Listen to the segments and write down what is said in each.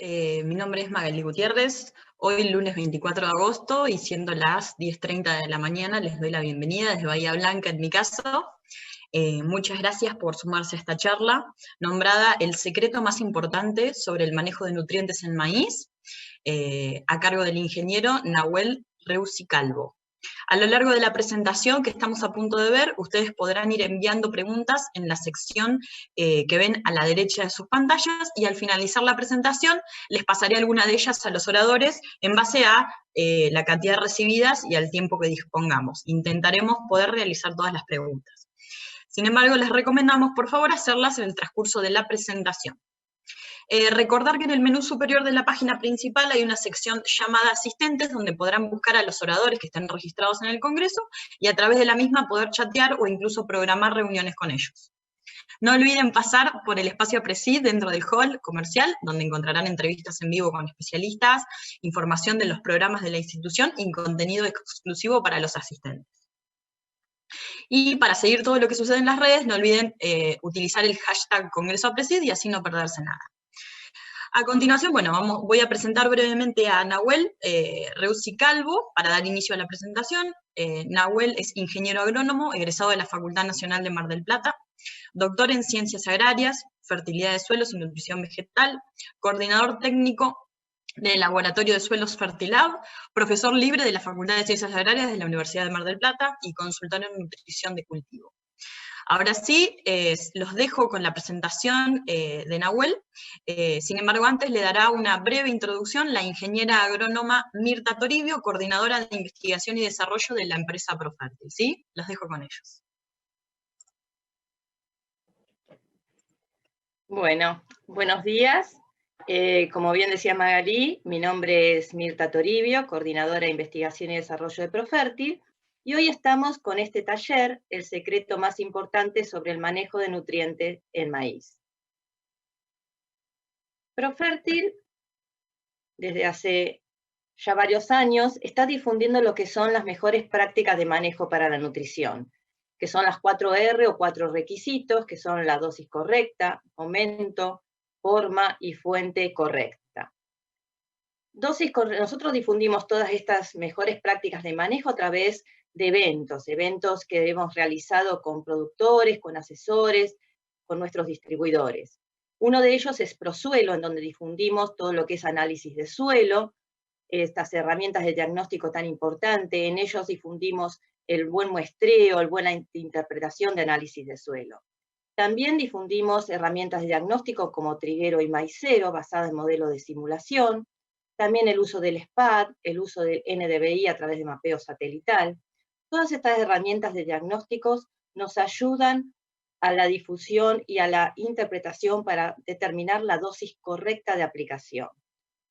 Mi nombre es Magali Gutiérrez. Hoy, lunes 24 de agosto, y siendo las 10:30 de la mañana, les doy la bienvenida desde Bahía Blanca, en mi caso. Muchas gracias por sumarse a esta charla, nombrada El secreto más importante sobre el manejo de nutrientes en maíz, a cargo del ingeniero Nahuel Reusi Calvo. A lo largo de la presentación que estamos a punto de ver, ustedes podrán ir enviando preguntas en la sección que ven a la derecha de sus pantallas, y al finalizar la presentación les pasaré alguna de ellas a los oradores en base a la cantidad recibidas y al tiempo que dispongamos. Intentaremos poder realizar todas las preguntas. Sin embargo, les recomendamos, por favor, hacerlas en el transcurso de la presentación. Recordar que en el menú superior de la página principal hay una sección llamada Asistentes, donde podrán buscar a los oradores que están registrados en el Congreso y a través de la misma poder chatear o incluso programar reuniones con ellos. No olviden pasar por el espacio Presid dentro del hall comercial, donde encontrarán entrevistas en vivo con especialistas, información de los programas de la institución y contenido exclusivo para los asistentes. Y para seguir todo lo que sucede en las redes, no olviden utilizar el hashtag Congreso Presid y así no perderse nada. A continuación, bueno, voy a presentar brevemente a Nahuel Reusi Calvo para dar inicio a la presentación. Nahuel es ingeniero agrónomo, egresado de la Facultad Nacional de Mar del Plata, doctor en Ciencias Agrarias, Fertilidad de Suelos y Nutrición Vegetal, coordinador técnico del Laboratorio de Suelos Fertilab, profesor libre de la Facultad de Ciencias Agrarias de la Universidad de Mar del Plata y consultor en nutrición de cultivo. Ahora sí, los dejo con la presentación de Nahuel. Sin embargo, antes le dará una breve introducción la ingeniera agrónoma Mirta Toribio, coordinadora de investigación y desarrollo de la empresa Profertil. ¿Sí? Los dejo con ellos. Bueno, buenos días. Como bien decía Magalí, mi nombre es Mirta Toribio, coordinadora de investigación y desarrollo de Profertil, y hoy estamos con este taller, El secreto más importante sobre el manejo de nutrientes en maíz. Profertil, desde hace ya varios años, está difundiendo lo que son las mejores prácticas de manejo para la nutrición, que son las 4R o 4 requisitos, que son la dosis correcta, momento, forma y fuente correcta. Nosotros difundimos todas estas mejores prácticas de manejo a través de eventos que hemos realizado con productores, con asesores, con nuestros distribuidores. Uno de ellos es ProSuelo, en donde difundimos todo lo que es análisis de suelo, estas herramientas de diagnóstico tan importante. En ellos difundimos el buen muestreo, la buena interpretación de análisis de suelo. También difundimos herramientas de diagnóstico como Triguero y Maicero, basadas en modelos de simulación. También el uso del SPAD, el uso del NDVI a través de mapeo satelital. Todas estas herramientas de diagnósticos nos ayudan a la difusión y a la interpretación para determinar la dosis correcta de aplicación.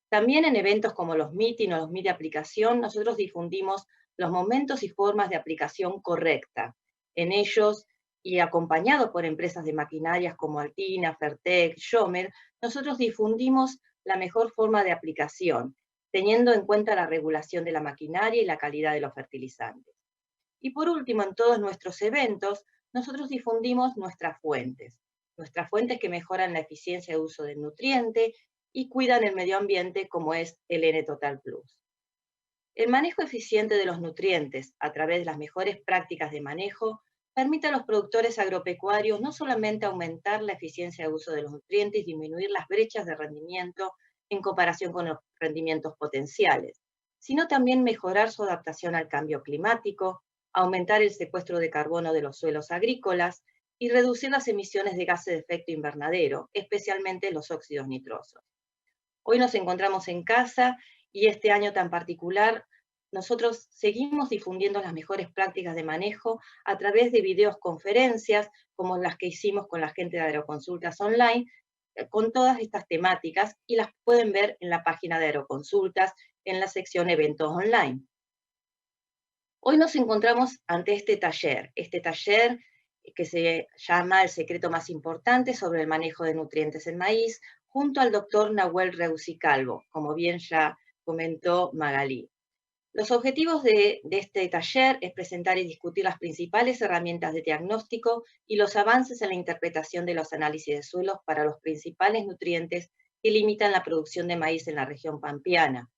También en eventos como los meeting o los meet de aplicación, nosotros difundimos los momentos y formas de aplicación correcta. En ellos, y acompañados por empresas de maquinarias como Altina, Fertec, Schomer, nosotros difundimos la mejor forma de aplicación, teniendo en cuenta la regulación de la maquinaria y la calidad de los fertilizantes. Y por último, en todos nuestros eventos, nosotros difundimos nuestras fuentes que mejoran la eficiencia de uso del nutriente y cuidan el medio ambiente, como es el N-Total Plus. El manejo eficiente de los nutrientes a través de las mejores prácticas de manejo permite a los productores agropecuarios no solamente aumentar la eficiencia de uso de los nutrientes y disminuir las brechas de rendimiento en comparación con los rendimientos potenciales, sino también mejorar su adaptación al cambio climático, aumentar el secuestro de carbono de los suelos agrícolas y reducir las emisiones de gases de efecto invernadero, especialmente los óxidos nitrosos. Hoy nos encontramos en casa y este año tan particular nosotros seguimos difundiendo las mejores prácticas de manejo a través de videoconferencias como las que hicimos con la gente de Agroconsultas Online, con todas estas temáticas, y las pueden ver en la página de Agroconsultas en la sección Eventos Online. Hoy nos encontramos ante este taller que se llama El secreto más importante sobre el manejo de nutrientes en maíz, junto al doctor Nahuel Reusi Calvo, como bien ya comentó Magalí. Los objetivos de este taller es presentar y discutir las principales herramientas de diagnóstico y los avances en la interpretación de los análisis de suelos para los principales nutrientes que limitan la producción de maíz en la región pampeana,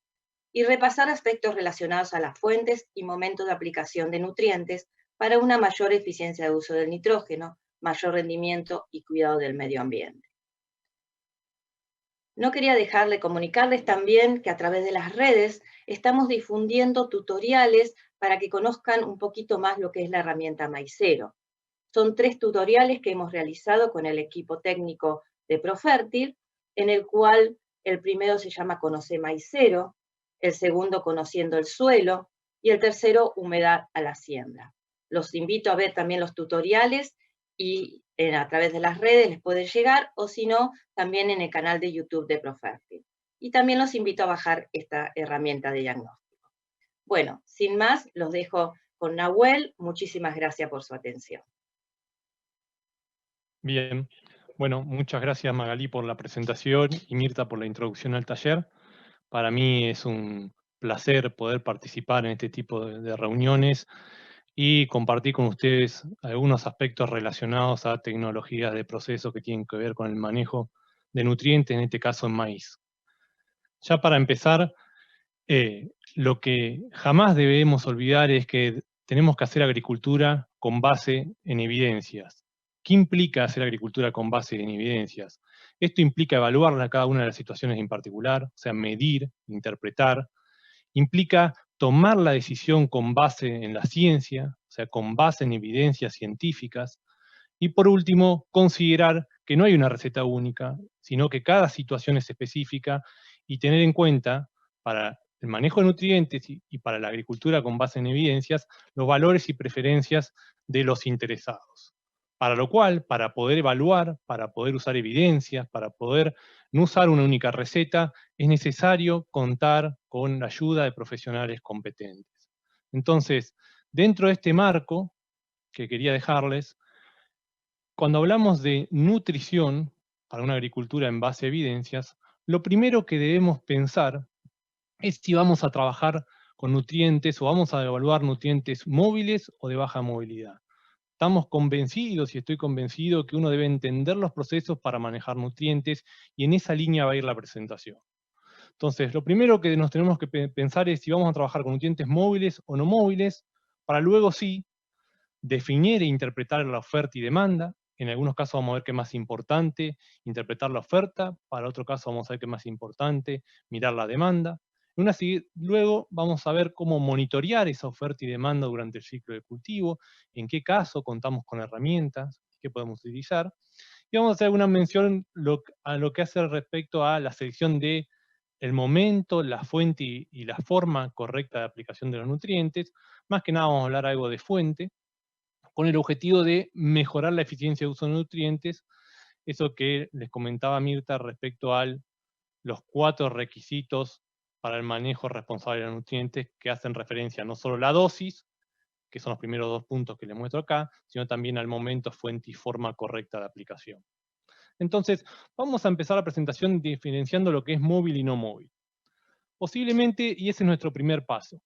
y repasar aspectos relacionados a las fuentes y momentos de aplicación de nutrientes para una mayor eficiencia de uso del nitrógeno, mayor rendimiento y cuidado del medio ambiente. No quería dejar de comunicarles también que a través de las redes estamos difundiendo tutoriales para que conozcan un poquito más lo que es la herramienta Maicero. Son 3 tutoriales que hemos realizado con el equipo técnico de Profértil, en el cual el primero se llama Conoce Maicero, el segundo Conociendo el suelo y el tercero Humedad a la siembra. Los invito a ver también los tutoriales y a través de las redes les puede llegar, o si no, también en el canal de YouTube de Profértil. Y también los invito a bajar esta herramienta de diagnóstico. Bueno, sin más, los dejo con Nahuel. Muchísimas gracias por su atención. Bien, bueno, muchas gracias Magalí por la presentación y Mirta por la introducción al taller. Para mí es un placer poder participar en este tipo de reuniones y compartir con ustedes algunos aspectos relacionados a tecnologías de proceso que tienen que ver con el manejo de nutrientes, en este caso en maíz. Ya para empezar, lo que jamás debemos olvidar es que tenemos que hacer agricultura con base en evidencias. ¿Qué implica hacer agricultura con base en evidencias? Esto implica evaluar cada una de las situaciones en particular, o sea, medir, interpretar. Implica tomar la decisión con base en la ciencia, o sea, con base en evidencias científicas. Y por último, considerar que no hay una receta única, sino que cada situación es específica y tener en cuenta para el manejo de nutrientes y para la agricultura con base en evidencias, los valores y preferencias de los interesados. Para lo cual, para poder evaluar, para poder usar evidencias, para poder no usar una única receta, es necesario contar con la ayuda de profesionales competentes. Entonces, dentro de este marco que quería dejarles, cuando hablamos de nutrición para una agricultura en base a evidencias, lo primero que debemos pensar es si vamos a trabajar con nutrientes o vamos a evaluar nutrientes móviles o de baja movilidad. Estamos convencidos, y estoy convencido, que uno debe entender los procesos para manejar nutrientes, y en esa línea va a ir la presentación. Entonces, lo primero que nos tenemos que pensar es si vamos a trabajar con nutrientes móviles o no móviles, para luego sí definir e interpretar la oferta y demanda. En algunos casos vamos a ver qué es más importante, interpretar la oferta; para otro caso vamos a ver qué es más importante, mirar la demanda. Luego vamos a ver cómo monitorear esa oferta y demanda durante el ciclo de cultivo, en qué caso contamos con herramientas que podemos utilizar. Y vamos a hacer alguna mención a lo que hace respecto a la selección de el momento, la fuente y la forma correcta de aplicación de los nutrientes. Más que nada vamos a hablar algo de fuente, con el objetivo de mejorar la eficiencia de uso de nutrientes, eso que les comentaba Mirta respecto a los 4 requisitos para el manejo responsable de los nutrientes, que hacen referencia no solo a la dosis, que son los primeros 2 puntos que les muestro acá, sino también al momento, fuente y forma correcta de aplicación. Entonces, vamos a empezar la presentación diferenciando lo que es móvil y no móvil. Posiblemente, y ese es nuestro primer paso,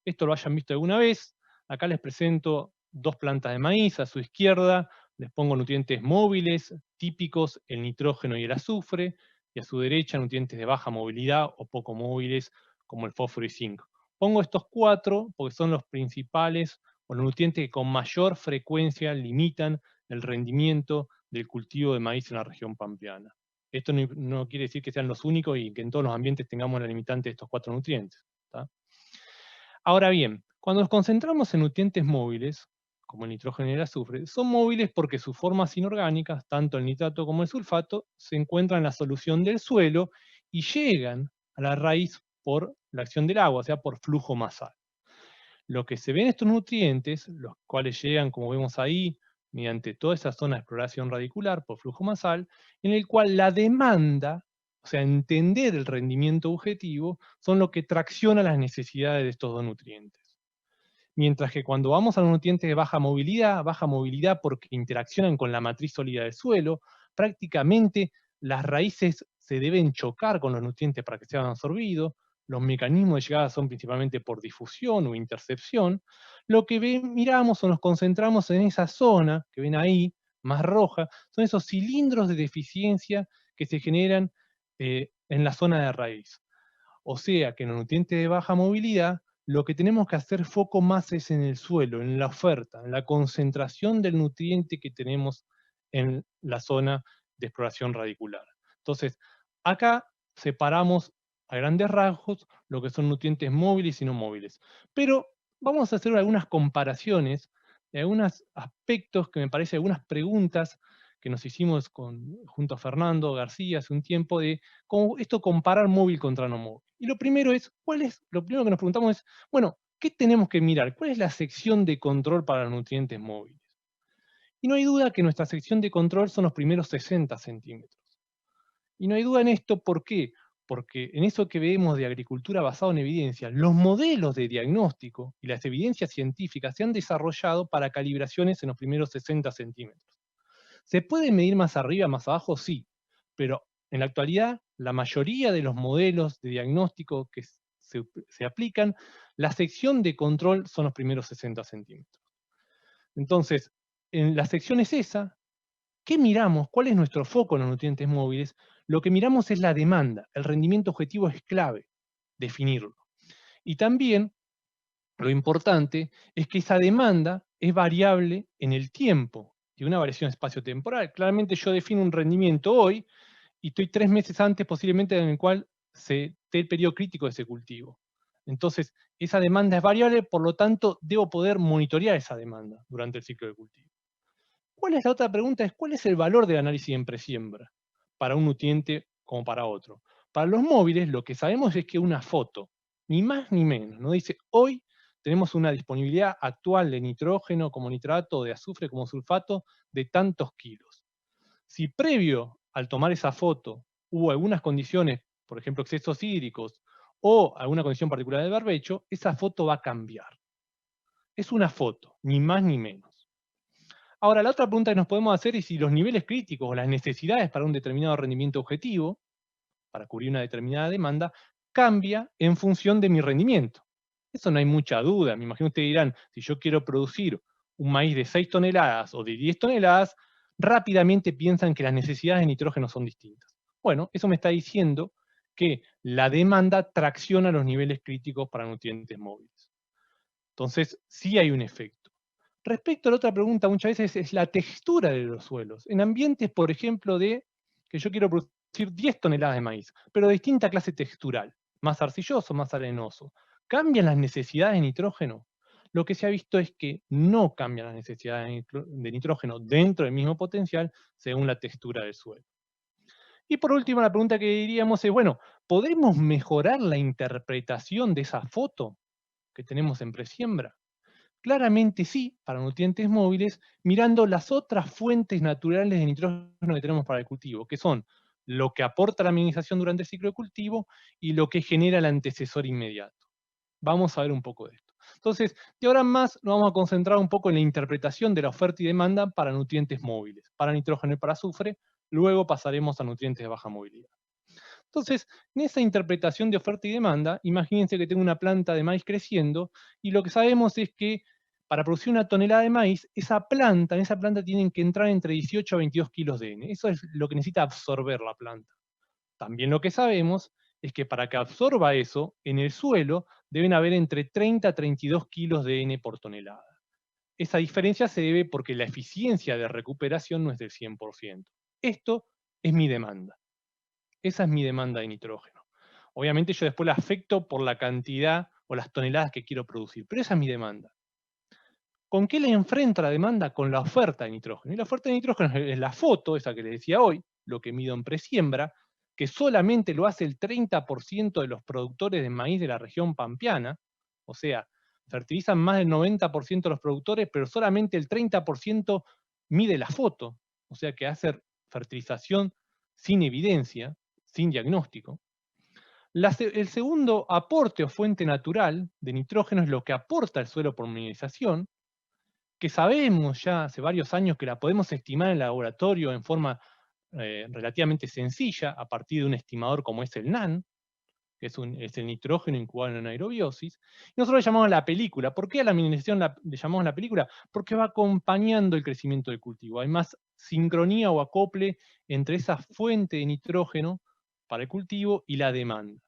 esto lo hayan visto alguna vez. Acá les presento 2 plantas de maíz. A su izquierda les pongo nutrientes móviles, típicos, el nitrógeno y el azufre, y a su derecha nutrientes de baja movilidad o poco móviles, como el fósforo y zinc. Pongo estos 4 porque son los principales, o los nutrientes que con mayor frecuencia limitan el rendimiento del cultivo de maíz en la región pampeana. Esto no quiere decir que sean los únicos y que en todos los ambientes tengamos la limitante de estos 4 nutrientes, ¿tá? Ahora bien, cuando nos concentramos en nutrientes móviles, como el nitrógeno y el azufre, son móviles porque sus formas inorgánicas, tanto el nitrato como el sulfato, se encuentran en la solución del suelo y llegan a la raíz por la acción del agua, o sea, por flujo masal. Lo que se ve en estos nutrientes, los cuales llegan, como vemos ahí, mediante toda esa zona de exploración radicular por flujo masal, en el cual la demanda, o sea, entender el rendimiento objetivo, son lo que tracciona las necesidades de estos 2 nutrientes. Mientras que cuando vamos a los nutrientes de baja movilidad porque interaccionan con la matriz sólida del suelo, prácticamente las raíces se deben chocar con los nutrientes para que sean absorbidos. Los mecanismos de llegada son principalmente por difusión o intercepción. Lo que miramos o nos concentramos en esa zona que ven ahí, más roja, son esos cilindros de deficiencia que se generan en la zona de raíz. O sea que en los nutrientes de baja movilidad, lo que tenemos que hacer foco más es en el suelo, en la oferta, en la concentración del nutriente que tenemos en la zona de exploración radicular. Entonces, acá separamos a grandes rasgos lo que son nutrientes móviles y no móviles. Pero vamos a hacer algunas comparaciones de algunos aspectos que me parece, algunas preguntas que nos hicimos junto a Fernando García hace un tiempo de cómo esto comparar móvil contra no móvil. Y lo primero lo primero que nos preguntamos es, bueno, ¿qué tenemos que mirar? ¿Cuál es la sección de control para los nutrientes móviles? Y no hay duda que nuestra sección de control son los primeros 60 centímetros. Y no hay duda en esto, ¿por qué? Porque en eso que vemos de agricultura basada en evidencia, los modelos de diagnóstico y las evidencias científicas se han desarrollado para calibraciones en los primeros 60 centímetros. ¿Se puede medir más arriba, más abajo? Sí, pero en la actualidad la mayoría de los modelos de diagnóstico que se aplican, la sección de control son los primeros 60 centímetros. Entonces, en la sección es esa. ¿Qué miramos? ¿Cuál es nuestro foco en los nutrientes móviles? Lo que miramos es la demanda. El rendimiento objetivo es clave, definirlo. Y también lo importante es que esa demanda es variable en el tiempo, y una variación espacio-temporal. Claramente yo defino un rendimiento hoy y estoy 3 meses antes posiblemente en el cual se esté el periodo crítico de ese cultivo. Entonces, esa demanda es variable, por lo tanto, debo poder monitorear esa demanda durante el ciclo de cultivo. ¿Cuál es la otra pregunta? ¿Cuál es el valor del análisis en presiembra para un nutriente como para otro? Para los móviles lo que sabemos es que una foto, ni más ni menos, ¿no? Dice, hoy tenemos una disponibilidad actual de nitrógeno como nitrato, de azufre como sulfato, de tantos kilos. Si previo al tomar esa foto hubo algunas condiciones, por ejemplo excesos hídricos, o alguna condición particular del barbecho, esa foto va a cambiar. Es una foto, ni más ni menos. Ahora, la otra pregunta que nos podemos hacer es si los niveles críticos o las necesidades para un determinado rendimiento objetivo, para cubrir una determinada demanda, cambia en función de mi rendimiento. Eso no hay mucha duda. Me imagino ustedes dirán, si yo quiero producir un maíz de 6 toneladas o de 10 toneladas, rápidamente piensan que las necesidades de nitrógeno son distintas. Bueno, eso me está diciendo que la demanda tracciona los niveles críticos para nutrientes móviles. Entonces, sí hay un efecto. Respecto a la otra pregunta, muchas veces es la textura de los suelos. En ambientes, por ejemplo, de que yo quiero producir 10 toneladas de maíz, pero de distinta clase textural, más arcilloso, más arenoso. ¿Cambian las necesidades de nitrógeno? Lo que se ha visto es que no cambian las necesidades de nitrógeno dentro del mismo potencial según la textura del suelo. Y por último, la pregunta que diríamos es, bueno, ¿podemos mejorar la interpretación de esa foto que tenemos en presiembra? Claramente sí, para nutrientes móviles, mirando las otras fuentes naturales de nitrógeno que tenemos para el cultivo, que son lo que aporta la minimización durante el ciclo de cultivo y lo que genera el antecesor inmediato. Vamos a ver un poco de esto. Entonces, de ahora en más nos vamos a concentrar un poco en la interpretación de la oferta y demanda para nutrientes móviles, para nitrógeno y para azufre, luego pasaremos a nutrientes de baja movilidad. Entonces, en esa interpretación de oferta y demanda, imagínense que tengo una planta de maíz creciendo y lo que sabemos es que para producir una tonelada de maíz, en esa planta tienen que entrar entre 18 a 22 kilos de N. Eso es lo que necesita absorber la planta. También lo que sabemos es que para que absorba eso, en el suelo deben haber entre 30 a 32 kilos de N por tonelada. Esa diferencia se debe porque la eficiencia de recuperación no es del 100%. Esto es mi demanda. Esa es mi demanda de nitrógeno. Obviamente yo después la afecto por la cantidad o las toneladas que quiero producir, pero esa es mi demanda. ¿Con qué le enfrenta la demanda? Con la oferta de nitrógeno. Y la oferta de nitrógeno es la foto, esa que les decía hoy, lo que mido en presiembra, que solamente lo hace el 30% de los productores de maíz de la región pampeana, o sea, fertilizan más del 90% de los productores, pero solamente el 30% mide la foto, o sea que hace fertilización sin evidencia, sin diagnóstico. El segundo aporte o fuente natural de nitrógeno es lo que aporta el suelo por mineralización, que sabemos ya hace varios años que la podemos estimar en el laboratorio en forma relativamente sencilla, a partir de un estimador como es el NAN, que es el nitrógeno incubado en anaerobiosis. Y nosotros le llamamos la película. ¿Por qué a la mineralización le llamamos la película? Porque va acompañando el crecimiento del cultivo. Hay más sincronía o acople entre esa fuente de nitrógeno para el cultivo y la demanda.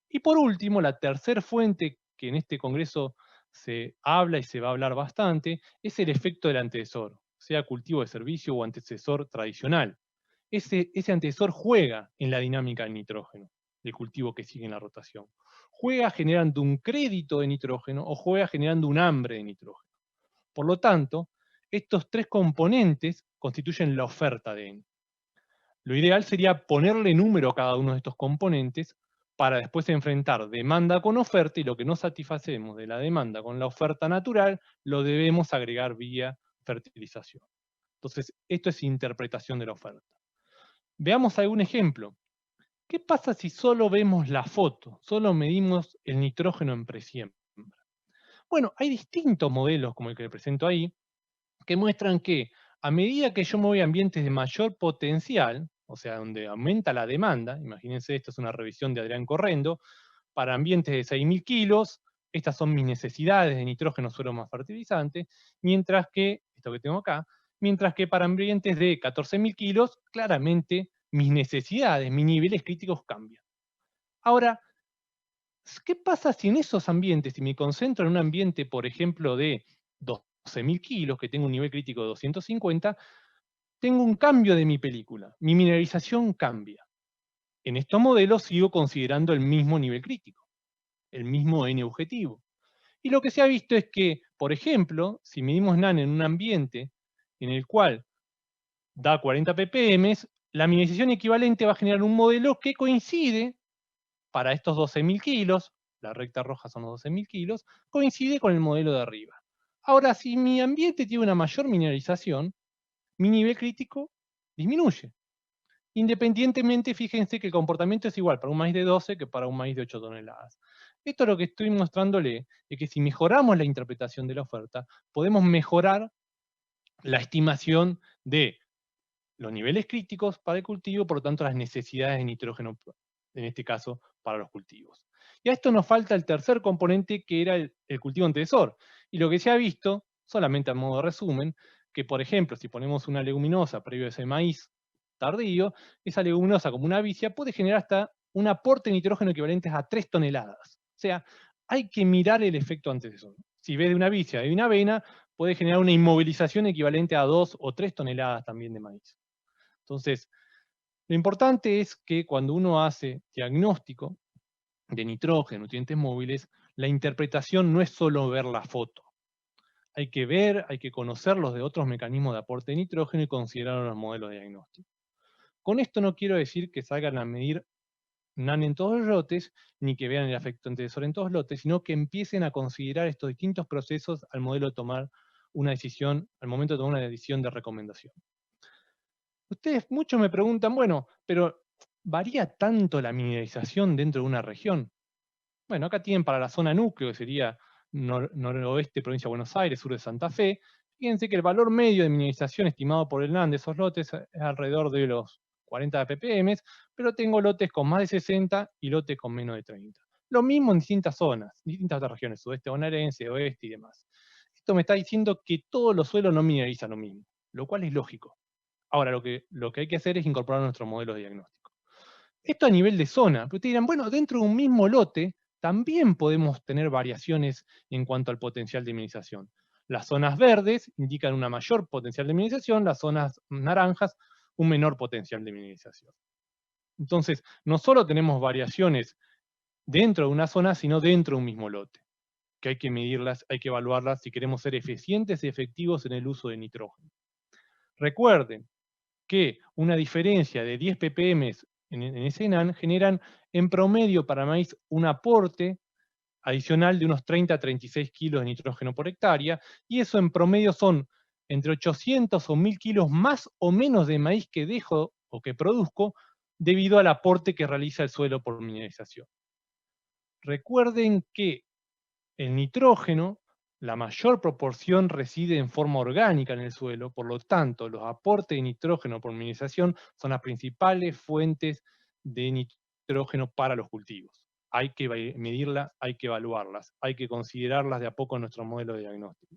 Y por último, la tercera fuente que en este congreso se habla y se va a hablar bastante, es el efecto del antecesor, sea cultivo de servicio o antecesor tradicional. Ese antecesor juega en la dinámica del nitrógeno, del cultivo que sigue en la rotación. Juega generando un crédito de nitrógeno o juega generando un hambre de nitrógeno. Por lo tanto, estos tres componentes constituyen la oferta de N. Lo ideal sería ponerle número a cada uno de estos componentes para después enfrentar demanda con oferta, y lo que no satisfacemos de la demanda con la oferta natural, lo debemos agregar vía fertilización. Entonces, esto es interpretación de la oferta. Veamos algún ejemplo. ¿Qué pasa si solo vemos la foto, solo medimos el nitrógeno en presiembra? Bueno, hay distintos modelos, como el que le presento ahí, que muestran que a medida que yo me voy a ambientes de mayor potencial, o sea, donde aumenta la demanda, imagínense, esto es una revisión de Adrián Correndo, para ambientes de 6.000 kilos, estas son mis necesidades de nitrógeno, suelo más fertilizante, mientras que, esto que tengo acá, mientras que para ambientes de 14.000 kilos, claramente mis necesidades, mis niveles críticos cambian. Ahora, ¿qué pasa si en esos ambientes, si me concentro en un ambiente, por ejemplo, de 12.000 kilos, que tengo un nivel crítico de 250, tengo un cambio de mi película, mi mineralización cambia. En estos modelos sigo considerando el mismo nivel crítico, el mismo N objetivo. Y lo que se ha visto es que, por ejemplo, si medimos NaN en un ambiente en el cual da 40 ppm, la mineralización equivalente va a generar un modelo que coincide, para estos 12.000 kilos, la recta roja son los 12.000 kilos, coincide con el modelo de arriba. Ahora, si mi ambiente tiene una mayor mineralización, mi nivel crítico disminuye. Independientemente, fíjense que el comportamiento es igual para un maíz de 12 que para un maíz de 8 toneladas. Esto lo que estoy mostrándole es que si mejoramos la interpretación de la oferta, podemos mejorar la estimación de los niveles críticos para el cultivo, por lo tanto las necesidades de nitrógeno, en este caso, para los cultivos. Y a esto nos falta el tercer componente, que era el cultivo antecesor. Y lo que se ha visto, solamente a modo de resumen, que por ejemplo, si ponemos una leguminosa previo a ese maíz tardío, esa leguminosa como una vicia puede generar hasta un aporte de nitrógeno equivalente a 3 toneladas. O sea, hay que mirar el efecto antecesor. Si ves de una vicia y de una avena, puede generar una inmovilización equivalente a 2 o 3 toneladas también de maíz. Entonces, lo importante es que cuando uno hace diagnóstico de nitrógeno, nutrientes móviles, la interpretación no es solo ver la foto. Hay que ver, hay que conocer los de otros mecanismos de aporte de nitrógeno y considerar los modelos de diagnóstico. Con esto no quiero decir que salgan a medir NaN en todos los lotes, ni que vean el efecto antecesor en todos los lotes, sino que empiecen a considerar estos distintos procesos al modelo de tomar una decisión, al momento de tomar una decisión de recomendación. Ustedes muchos me preguntan, bueno, pero ¿varía tanto la mineralización dentro de una región? Bueno, acá tienen para la zona núcleo, que sería noroeste, provincia de Buenos Aires, sur de Santa Fe. Fíjense que el valor medio de mineralización estimado por el NaN de esos lotes es alrededor de los 40 ppm, pero tengo lotes con más de 60 y lotes con menos de 30. Lo mismo en distintas zonas, distintas regiones, sudeste bonaerense, oeste y demás. Esto me está diciendo que todos los suelos no mineralizan lo mismo, lo cual es lógico. Ahora, lo que hay que hacer es incorporar nuestro modelo de diagnóstico. Esto a nivel de zona. Pero ustedes dirán, bueno, dentro de un mismo lote también podemos tener variaciones en cuanto al potencial de mineralización. Las zonas verdes indican una mayor potencial de mineralización, las zonas naranjas un menor potencial de mineralización. Entonces, no solo tenemos variaciones dentro de una zona, sino dentro de un mismo lote, que hay que medirlas, hay que evaluarlas si queremos ser eficientes y efectivos en el uso de nitrógeno. Recuerden que una diferencia de 10 ppm en ese NaN generan en promedio para maíz un aporte adicional de unos 30 a 36 kilos de nitrógeno por hectárea, y eso en promedio son entre 800 o 1000 kilos más o menos de maíz que dejo o que produzco debido al aporte que realiza el suelo por mineralización. Recuerden que el nitrógeno, la mayor proporción reside en forma orgánica en el suelo, por lo tanto, los aportes de nitrógeno por mineralización son las principales fuentes de nitrógeno para los cultivos. Hay que medirlas, hay que evaluarlas, hay que considerarlas de a poco en nuestro modelo de diagnóstico.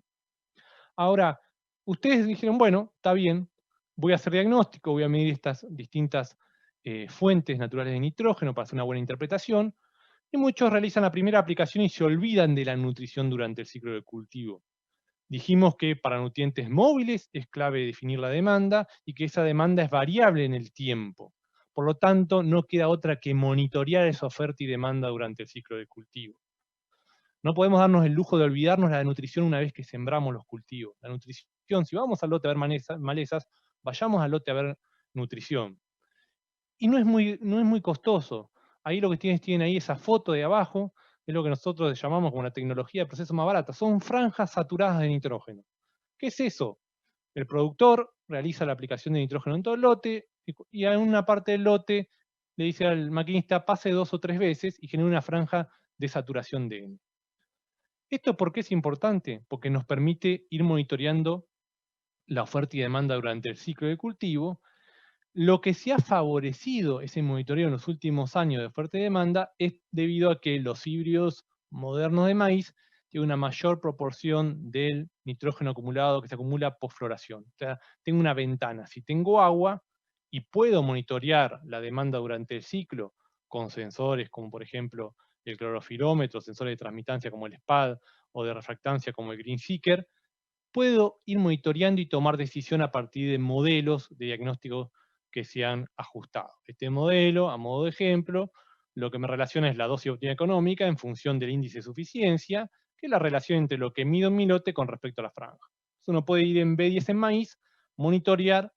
Ahora, ustedes dijeron, bueno, está bien, voy a hacer diagnóstico, voy a medir estas distintas fuentes naturales de nitrógeno para hacer una buena interpretación, y muchos realizan la primera aplicación y se olvidan de la nutrición durante el ciclo de cultivo. Dijimos que para nutrientes móviles es clave definir la demanda y que esa demanda es variable en el tiempo. Por lo tanto, no queda otra que monitorear esa oferta y demanda durante el ciclo de cultivo. No podemos darnos el lujo de olvidarnos de la nutrición una vez que sembramos los cultivos. La nutrición, si vamos al lote a ver malezas, vayamos al lote a ver nutrición. Y no es muy costoso. Ahí lo que tienen ahí esa foto de abajo, es lo que nosotros llamamos como la tecnología de proceso más barata. Son franjas saturadas de nitrógeno. ¿Qué es eso? El productor realiza la aplicación de nitrógeno en todo el lote y en una parte del lote le dice al maquinista pase 2 o 3 veces y genera una franja de saturación de N. ¿Esto por qué es importante? Porque nos permite ir monitoreando la oferta y demanda durante el ciclo de cultivo. Lo que se ha favorecido ese monitoreo en los últimos años de oferta y demanda es debido a que los híbridos modernos de maíz tienen una mayor proporción del nitrógeno acumulado que se acumula post floración. O sea, tengo una ventana. Si tengo agua y puedo monitorear la demanda durante el ciclo con sensores como por ejemplo el clorofirómetro, sensores de transmitancia como el SPAD o de refractancia como el GreenSeeker, puedo ir monitoreando y tomar decisión a partir de modelos de diagnóstico que se han ajustado. Este modelo, a modo de ejemplo, lo que me relaciona es la dosis óptima económica en función del índice de suficiencia, que es la relación entre lo que mido en mi lote con respecto a la franja. Entonces uno puede ir en B10 en maíz, monitorear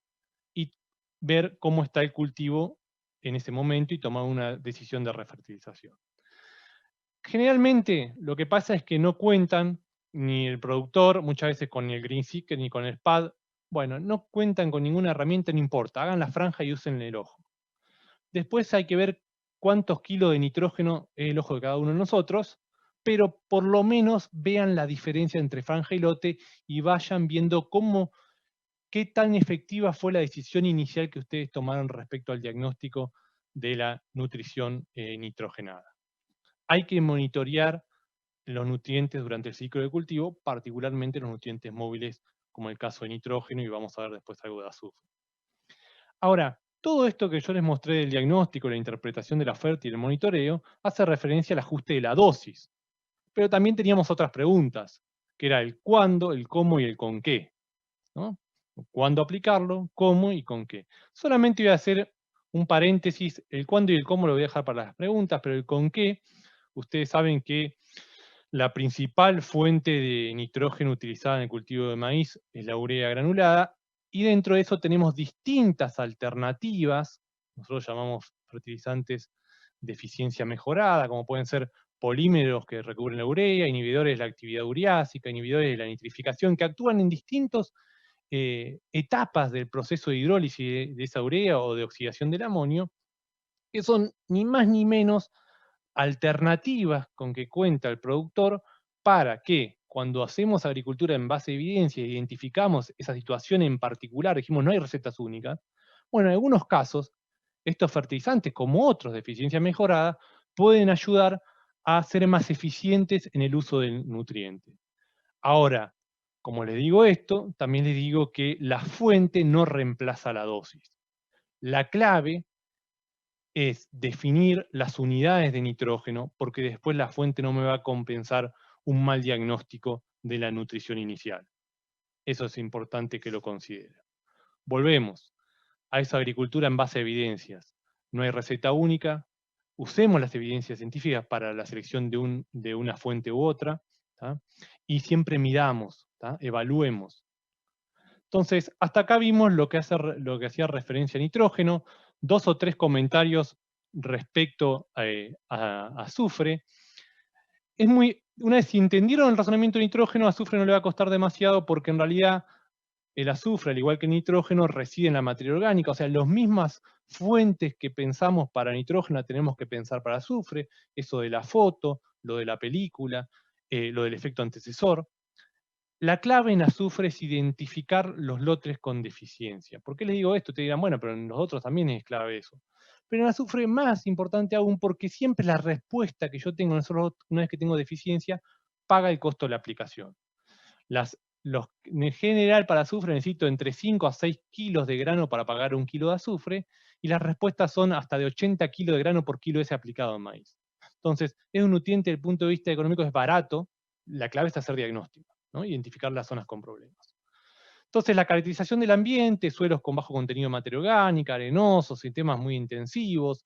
y ver cómo está el cultivo en ese momento y tomar una decisión de refertilización. Generalmente lo que pasa es que no cuentan ni el productor, muchas veces con el GreenSeeker ni con el SPAD. Bueno, no cuentan con ninguna herramienta, no importa, hagan la franja y usen el ojo. Después hay que ver cuántos kilos de nitrógeno es el ojo de cada uno de nosotros, pero por lo menos vean la diferencia entre franja y lote y vayan viendo qué tan efectiva fue la decisión inicial que ustedes tomaron respecto al diagnóstico de la nutrición nitrogenada. Hay que monitorear los nutrientes durante el ciclo de cultivo, particularmente los nutrientes móviles, como el caso de nitrógeno, y vamos a ver después algo de azufre. Ahora, todo esto que yo les mostré del diagnóstico, la interpretación de la oferta y el monitoreo, hace referencia al ajuste de la dosis. Pero también teníamos otras preguntas, que era el cuándo, el cómo y el con qué, ¿no? ¿Cuándo aplicarlo? ¿Cómo y con qué? Solamente voy a hacer un paréntesis, el cuándo y el cómo lo voy a dejar para las preguntas, pero el con qué, ustedes saben que la principal fuente de nitrógeno utilizada en el cultivo de maíz es la urea granulada, y dentro de eso tenemos distintas alternativas, nosotros llamamos fertilizantes de eficiencia mejorada, como pueden ser polímeros que recubren la urea, inhibidores de la actividad ureásica, inhibidores de la nitrificación, que actúan en distintas etapas del proceso de hidrólisis de esa urea o de oxidación del amonio, que son ni más ni menos alternativas con que cuenta el productor para que cuando hacemos agricultura en base a evidencia e identificamos esa situación en particular, dijimos no hay recetas únicas, bueno, en algunos casos estos fertilizantes, como otros de eficiencia mejorada, pueden ayudar a ser más eficientes en el uso del nutriente. Ahora, como les digo esto, también les digo que la fuente no reemplaza la dosis. La clave es definir las unidades de nitrógeno, porque después la fuente no me va a compensar un mal diagnóstico de la nutrición inicial. Eso es importante que lo consideren. Volvemos a esa agricultura en base a evidencias. No hay receta única. Usemos las evidencias científicas para la selección de una fuente u otra, ¿tá? Y siempre miramos, ¿tá? Evaluemos. Entonces, hasta acá vimos lo que hacía referencia a nitrógeno, 2 o 3 comentarios respecto a azufre. Una vez si entendieron el razonamiento de nitrógeno, azufre no le va a costar demasiado porque en realidad el azufre, al igual que el nitrógeno, reside en la materia orgánica, o sea, las mismas fuentes que pensamos para nitrógeno tenemos que pensar para azufre, eso de la foto, lo de la película, lo del efecto antecesor. La clave en azufre es identificar los lotes con deficiencia. ¿Por qué les digo esto? Te dirán, bueno, pero en los otros también es clave eso. Pero en azufre más importante aún, porque siempre la respuesta que yo tengo una vez que tengo deficiencia, paga el costo de la aplicación. En general para azufre necesito entre 5 a 6 kilos de grano para pagar 1 kilo de azufre, y las respuestas son hasta de 80 kilos de grano por kilo ese aplicado en maíz. Entonces, es un nutriente desde el punto de vista económico, es barato, la clave es hacer diagnóstico, ¿no? Identificar las zonas con problemas. Entonces, la caracterización del ambiente, suelos con bajo contenido de materia orgánica, arenosos, sistemas muy intensivos,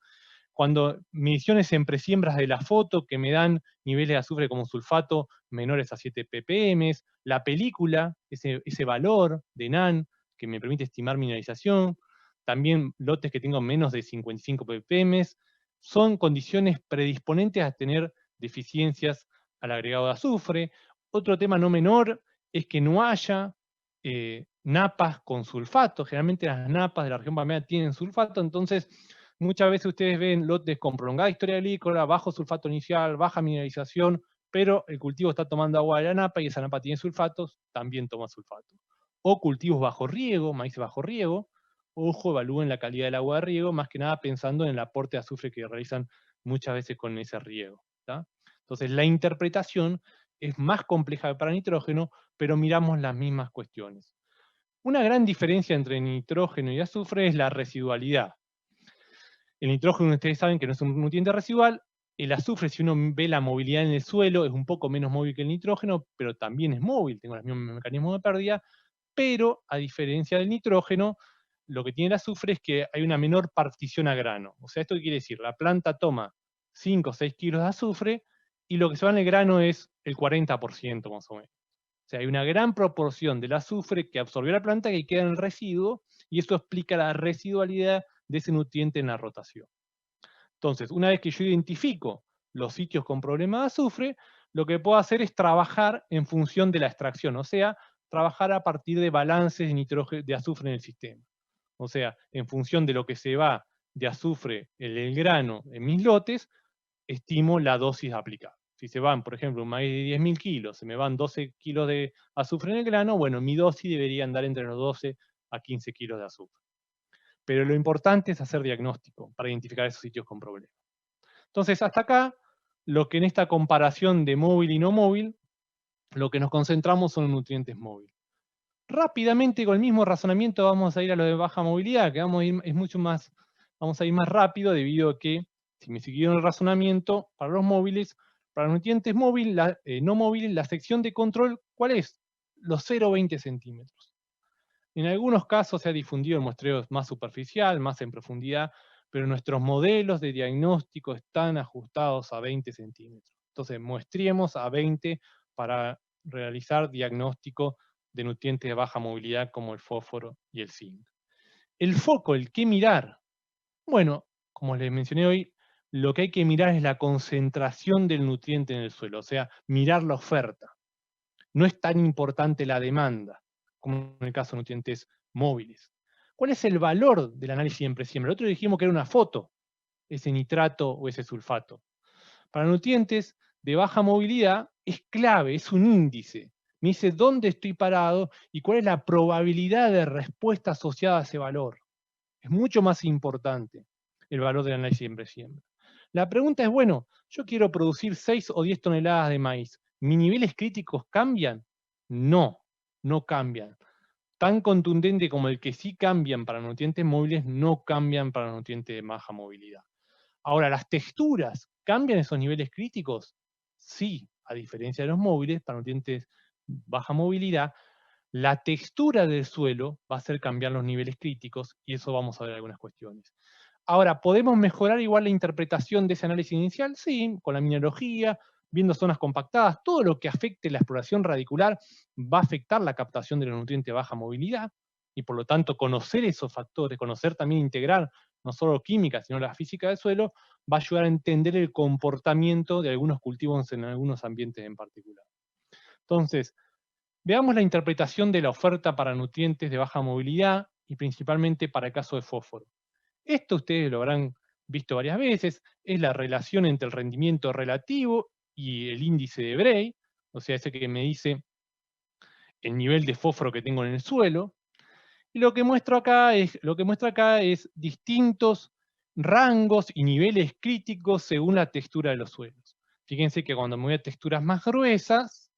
cuando mediciones en presiembras de la foto que me dan niveles de azufre como sulfato menores a 7 ppm, la película, ese valor de NaN que me permite estimar mineralización, también lotes que tengan menos de 55 ppm, son condiciones predisponentes a tener deficiencias al agregado de azufre. Otro tema no menor es que no haya napas con sulfato. Generalmente las napas de la región pampeana tienen sulfato, entonces muchas veces ustedes ven lotes con prolongada historia agrícola, bajo sulfato inicial, baja mineralización, pero el cultivo está tomando agua de la napa y esa napa tiene sulfatos, también toma sulfato. O cultivos bajo riego, maíz bajo riego, ojo, evalúen la calidad del agua de riego, más que nada pensando en el aporte de azufre que realizan muchas veces con ese riego. ¿tá? Entonces la interpretación es más compleja para nitrógeno, pero miramos las mismas cuestiones. Una gran diferencia entre nitrógeno y azufre es la residualidad. El nitrógeno, ustedes saben que no es un nutriente residual. El azufre, si uno ve la movilidad en el suelo, es un poco menos móvil que el nitrógeno, pero también es móvil, tengo los mismos mecanismos de pérdida, pero a diferencia del nitrógeno, lo que tiene el azufre es que hay una menor partición a grano. O sea, ¿esto qué quiere decir? La planta toma 5 o 6 kilos de azufre y lo que se va en el grano es el 40% más o menos. O sea, hay una gran proporción del azufre que absorbió la planta que queda en el residuo, y eso explica la residualidad de ese nutriente en la rotación. Entonces, una vez que yo identifico los sitios con problemas de azufre, lo que puedo hacer es trabajar en función de la extracción, o sea, trabajar a partir de balances de nitrógeno, de azufre en el sistema. O sea, en función de lo que se va de azufre en el grano en mis lotes, estimo la dosis aplicada. Si se van, por ejemplo, un maíz de 10.000 kilos, se me van 12 kilos de azufre en el grano, bueno, mi dosis debería andar entre los 12 a 15 kilos de azufre. Pero lo importante es hacer diagnóstico para identificar esos sitios con problemas. Entonces, hasta acá, lo que en esta comparación de móvil y no móvil, lo que nos concentramos son los nutrientes móviles. Rápidamente, con el mismo razonamiento, vamos a ir a lo de baja movilidad, que vamos a ir más rápido debido a que, si me siguieron el razonamiento, para los móviles, para los nutrientes móviles, no móviles, la sección de control, ¿cuál es? Los 0,20 centímetros. En algunos casos se ha difundido el muestreo más superficial, más en profundidad, pero nuestros modelos de diagnóstico están ajustados a 20 centímetros. Entonces, muestriemos a 20 para realizar diagnóstico de nutrientes de baja movilidad como el fósforo y el zinc. El foco, el qué mirar. Bueno, como les mencioné hoy, lo que hay que mirar es la concentración del nutriente en el suelo, o sea, mirar la oferta. No es tan importante la demanda, como en el caso de nutrientes móviles. ¿Cuál es el valor del análisis en presiembra? El otro dijimos que era una foto, ese nitrato o ese sulfato. Para nutrientes de baja movilidad es clave, es un índice. Me dice dónde estoy parado y cuál es la probabilidad de respuesta asociada a ese valor. Es mucho más importante el valor del análisis en presiembra. La pregunta es, bueno, yo quiero producir 6 o 10 toneladas de maíz. ¿Mis niveles críticos cambian? No, no cambian. Tan contundente como el que sí cambian para nutrientes móviles, no cambian para nutrientes de baja movilidad. Ahora, ¿las texturas cambian esos niveles críticos? Sí, a diferencia de los móviles, para nutrientes baja movilidad, la textura del suelo va a hacer cambiar los niveles críticos, y eso vamos a ver algunas cuestiones. Ahora, ¿podemos mejorar igual la interpretación de ese análisis inicial? Sí, con la mineralogía, viendo zonas compactadas, todo lo que afecte la exploración radicular va a afectar la captación de los nutrientes de baja movilidad, y por lo tanto conocer esos factores, conocer también integrar no solo química, sino la física del suelo, va a ayudar a entender el comportamiento de algunos cultivos en algunos ambientes en particular. Entonces, veamos la interpretación de la oferta para nutrientes de baja movilidad y principalmente para el caso de fósforo. Esto ustedes lo habrán visto varias veces, es la relación entre el rendimiento relativo y el índice de Bray, o sea, ese que me dice el nivel de fósforo que tengo en el suelo. Y lo que muestra acá es distintos rangos y niveles críticos según la textura de los suelos. Fíjense que cuando me voy a texturas más gruesas,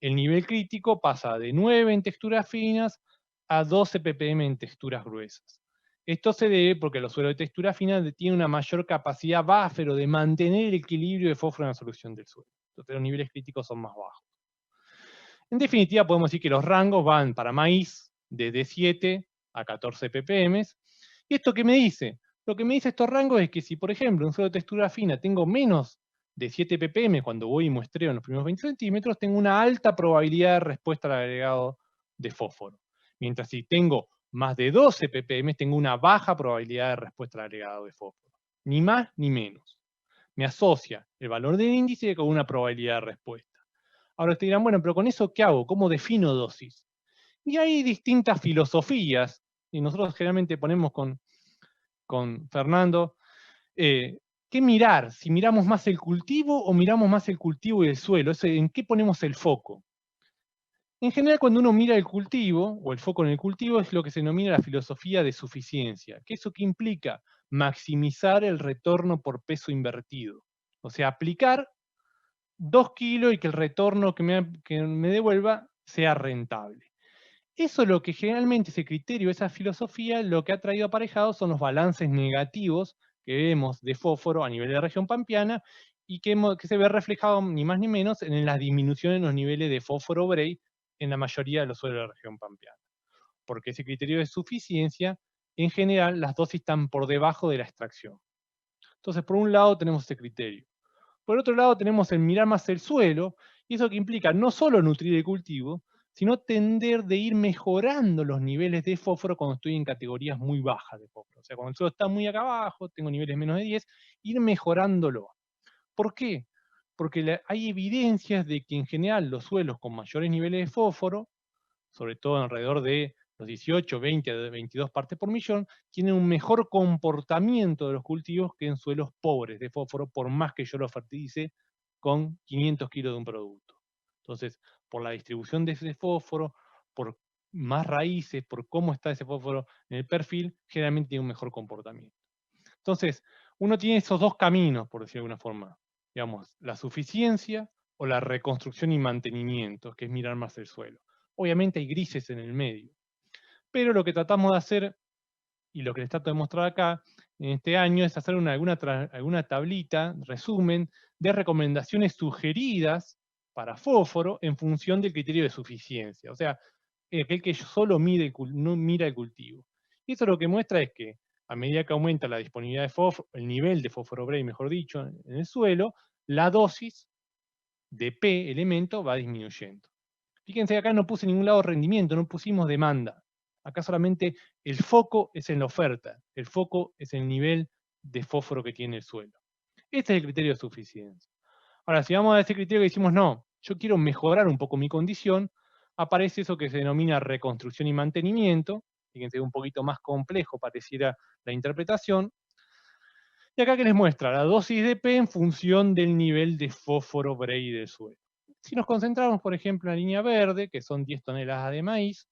el nivel crítico pasa de 9 en texturas finas a 12 ppm en texturas gruesas. Esto se debe porque los suelos de textura fina tienen una mayor capacidad buffer o de mantener el equilibrio de fósforo en la solución del suelo. Entonces los niveles críticos son más bajos. En definitiva, podemos decir que los rangos van para maíz desde 7 a 14 ppm. ¿Y esto qué me dice? Lo que me dice estos rangos es que si, por ejemplo, en un suelo de textura fina tengo menos de 7 ppm cuando voy y muestreo en los primeros 20 centímetros, tengo una alta probabilidad de respuesta al agregado de fósforo. Mientras si tengo más de 12 ppm, tengo una baja probabilidad de respuesta al agregado de fósforo. Ni más ni menos. Me asocia el valor del índice con una probabilidad de respuesta. Ahora te dirán, bueno, pero con eso, ¿qué hago? ¿Cómo defino dosis? Y hay distintas filosofías, y nosotros generalmente ponemos con Fernando, ¿qué mirar? Si miramos más el cultivo o miramos más el cultivo y el suelo, ¿en qué ponemos el foco? En general, cuando uno mira el cultivo, o el foco en el cultivo, es lo que se denomina la filosofía de suficiencia. ¿Qué eso qué implica? Maximizar el retorno por peso invertido. O sea, aplicar 2 kilos y que el retorno que me devuelva sea rentable. Eso es lo que generalmente ese criterio, esa filosofía, lo que ha traído aparejado son los balances negativos que vemos de fósforo a nivel de la región pampeana y que se ve reflejado ni más ni menos en la disminución en los niveles de fósforo Bray en la mayoría de los suelos de la región pampeana. Porque ese criterio de suficiencia, en general, las dosis están por debajo de la extracción. Entonces, por un lado tenemos ese criterio. Por otro lado tenemos el mirar más el suelo, y eso que implica no solo nutrir el cultivo, sino tender de ir mejorando los niveles de fósforo cuando estoy en categorías muy bajas de fósforo. O sea, cuando el suelo está muy acá abajo, tengo niveles menos de 10, ir mejorándolo. ¿Por qué? Porque hay evidencias de que en general los suelos con mayores niveles de fósforo, sobre todo alrededor de los 18, 20, 22 partes por millón, tienen un mejor comportamiento de los cultivos que en suelos pobres de fósforo, por más que yo lo fertilice con 500 kilos de un producto. Entonces, por la distribución de ese fósforo, por más raíces, por cómo está ese fósforo en el perfil, generalmente tiene un mejor comportamiento. Entonces, uno tiene esos dos caminos, por decir de alguna forma. Digamos, la suficiencia o la reconstrucción y mantenimiento, que es mirar más el suelo. Obviamente hay grises en el medio. Pero lo que tratamos de hacer, y lo que les trato de mostrar acá, en este año, es hacer alguna tablita, resumen, de recomendaciones sugeridas para fósforo en función del criterio de suficiencia. O sea, aquel que solo no mira el cultivo. Y eso lo que muestra es que a medida que aumenta la disponibilidad de fósforo, el nivel de fósforo Bray, mejor dicho, en el suelo, la dosis de P elemento va disminuyendo. Fíjense que acá no puse en ningún lado rendimiento, no pusimos demanda. Acá solamente el foco es en la oferta, el foco es el nivel de fósforo que tiene el suelo. Este es el criterio de suficiencia. Ahora, si vamos a ese criterio que decimos, no, yo quiero mejorar un poco mi condición, aparece eso que se denomina reconstrucción y mantenimiento. Fíjense, un poquito más complejo pareciera la interpretación. Y acá que les muestra la dosis de P en función del nivel de fósforo Bray del suelo. Si nos concentramos, por ejemplo, en la línea verde, que son 10 toneladas de maíz,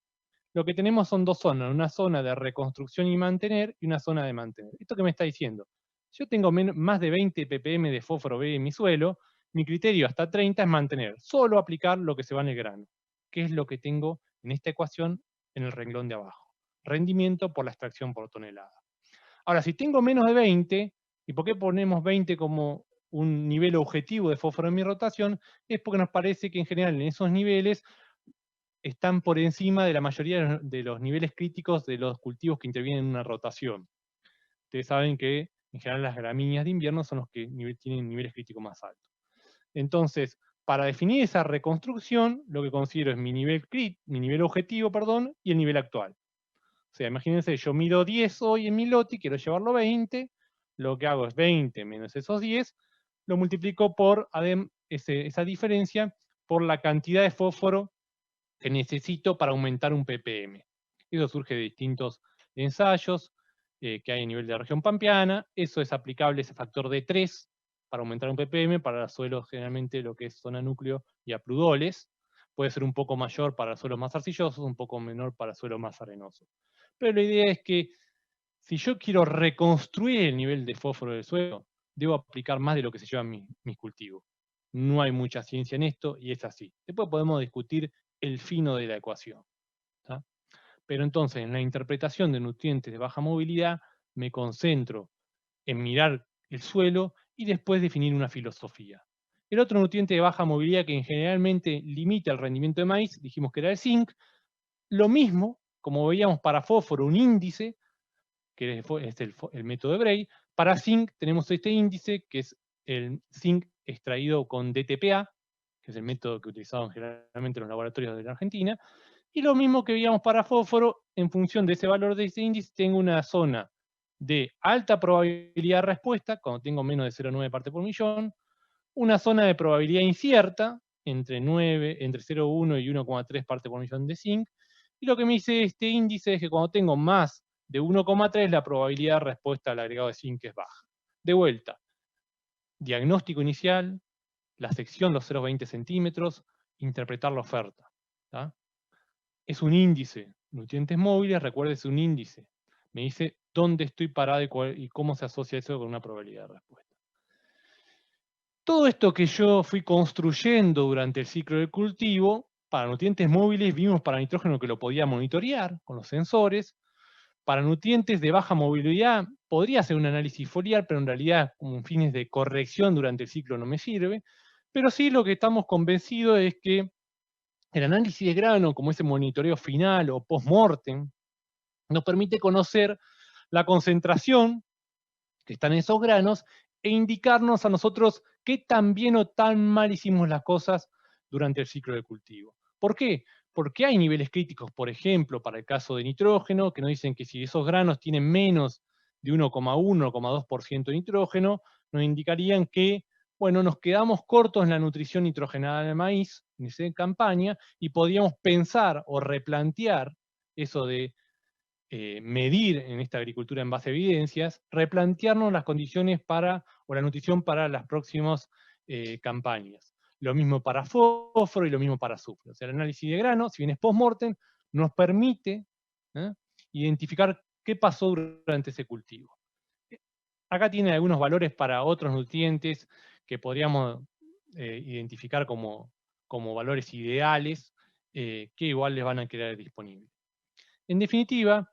lo que tenemos son dos zonas, una zona de reconstrucción y mantener y una zona de mantener. ¿Esto qué me está diciendo? Si yo tengo más de 20 ppm de fósforo Bray en mi suelo, mi criterio hasta 30 es mantener, solo aplicar lo que se va en el grano, que es lo que tengo en esta ecuación en el renglón de abajo. Rendimiento por la extracción por tonelada. Ahora, si tengo menos de 20, ¿y por qué ponemos 20 como un nivel objetivo de fósforo en mi rotación? Es porque nos parece que en general en esos niveles están por encima de la mayoría de los niveles críticos de los cultivos que intervienen en una rotación. Ustedes saben que en general las gramíneas de invierno son los que tienen niveles críticos más altos. Entonces, para definir esa reconstrucción, lo que considero es mi nivel objetivo, y el nivel actual. O sea, imagínense, yo mido 10 hoy en mi lote y quiero llevarlo 20, lo que hago es 20 menos esos 10, lo multiplico por esa diferencia por la cantidad de fósforo que necesito para aumentar un ppm. Eso surge de distintos ensayos que hay a nivel de la región pampeana. Eso es aplicable, ese factor de 3 para aumentar un ppm para suelos generalmente lo que es zona núcleo y apludoles. Puede ser un poco mayor para suelos más arcillosos, un poco menor para suelos más arenosos. Pero la idea es que si yo quiero reconstruir el nivel de fósforo del suelo, debo aplicar más de lo que se llevan mis cultivos. No hay mucha ciencia en esto y es así. Después podemos discutir el fino de la ecuación. ¿Tá? Pero entonces, en la interpretación de nutrientes de baja movilidad, me concentro en mirar el suelo y después definir una filosofía. El otro nutriente de baja movilidad que generalmente limita el rendimiento de maíz, dijimos que era el zinc. Lo mismo, como veíamos para fósforo, un índice, que es el método de Bray. Para zinc tenemos este índice, que es el zinc extraído con DTPA, que es el método que utilizamos generalmente en los laboratorios de la Argentina. Y lo mismo que veíamos para fósforo, en función de ese valor de ese índice, tengo una zona de alta probabilidad de respuesta, cuando tengo menos de 0,9 partes por millón, una zona de probabilidad incierta, entre 0,1 y 1,3 partes por millón de zinc, y lo que me dice este índice es que cuando tengo más de 1,3, la probabilidad de respuesta al agregado de zinc es baja. De vuelta, diagnóstico inicial, la sección los 0,20 centímetros, interpretar la oferta. ¿tá? Es un índice, nutrientes móviles, recuerde, es un índice. Me dice dónde estoy parado y cómo se asocia eso con una probabilidad de respuesta. Todo esto que yo fui construyendo durante el ciclo del cultivo, para nutrientes móviles vimos para nitrógeno que lo podía monitorear con los sensores. Para nutrientes de baja movilidad podría hacer un análisis foliar, pero en realidad con fines de corrección durante el ciclo no me sirve. Pero sí lo que estamos convencidos es que el análisis de grano, como ese monitoreo final o post-mortem, nos permite conocer la concentración que está en esos granos e indicarnos a nosotros qué tan bien o tan mal hicimos las cosas durante el ciclo de cultivo. ¿Por qué? Porque hay niveles críticos, por ejemplo, para el caso de nitrógeno, que nos dicen que si esos granos tienen menos de 1,1 o 1,2% de nitrógeno, nos indicarían que, bueno, nos quedamos cortos en la nutrición nitrogenada del maíz en esa campaña y podríamos pensar o replantear eso de medir en esta agricultura en base a evidencias, replantearnos las condiciones o la nutrición para las próximas campañas. Lo mismo para fósforo y lo mismo para azufre. O sea, el análisis de grano, si bien es post-mortem, nos permite identificar qué pasó durante ese cultivo. Acá tiene algunos valores para otros nutrientes que podríamos identificar como valores ideales, que igual les van a quedar disponibles. En definitiva,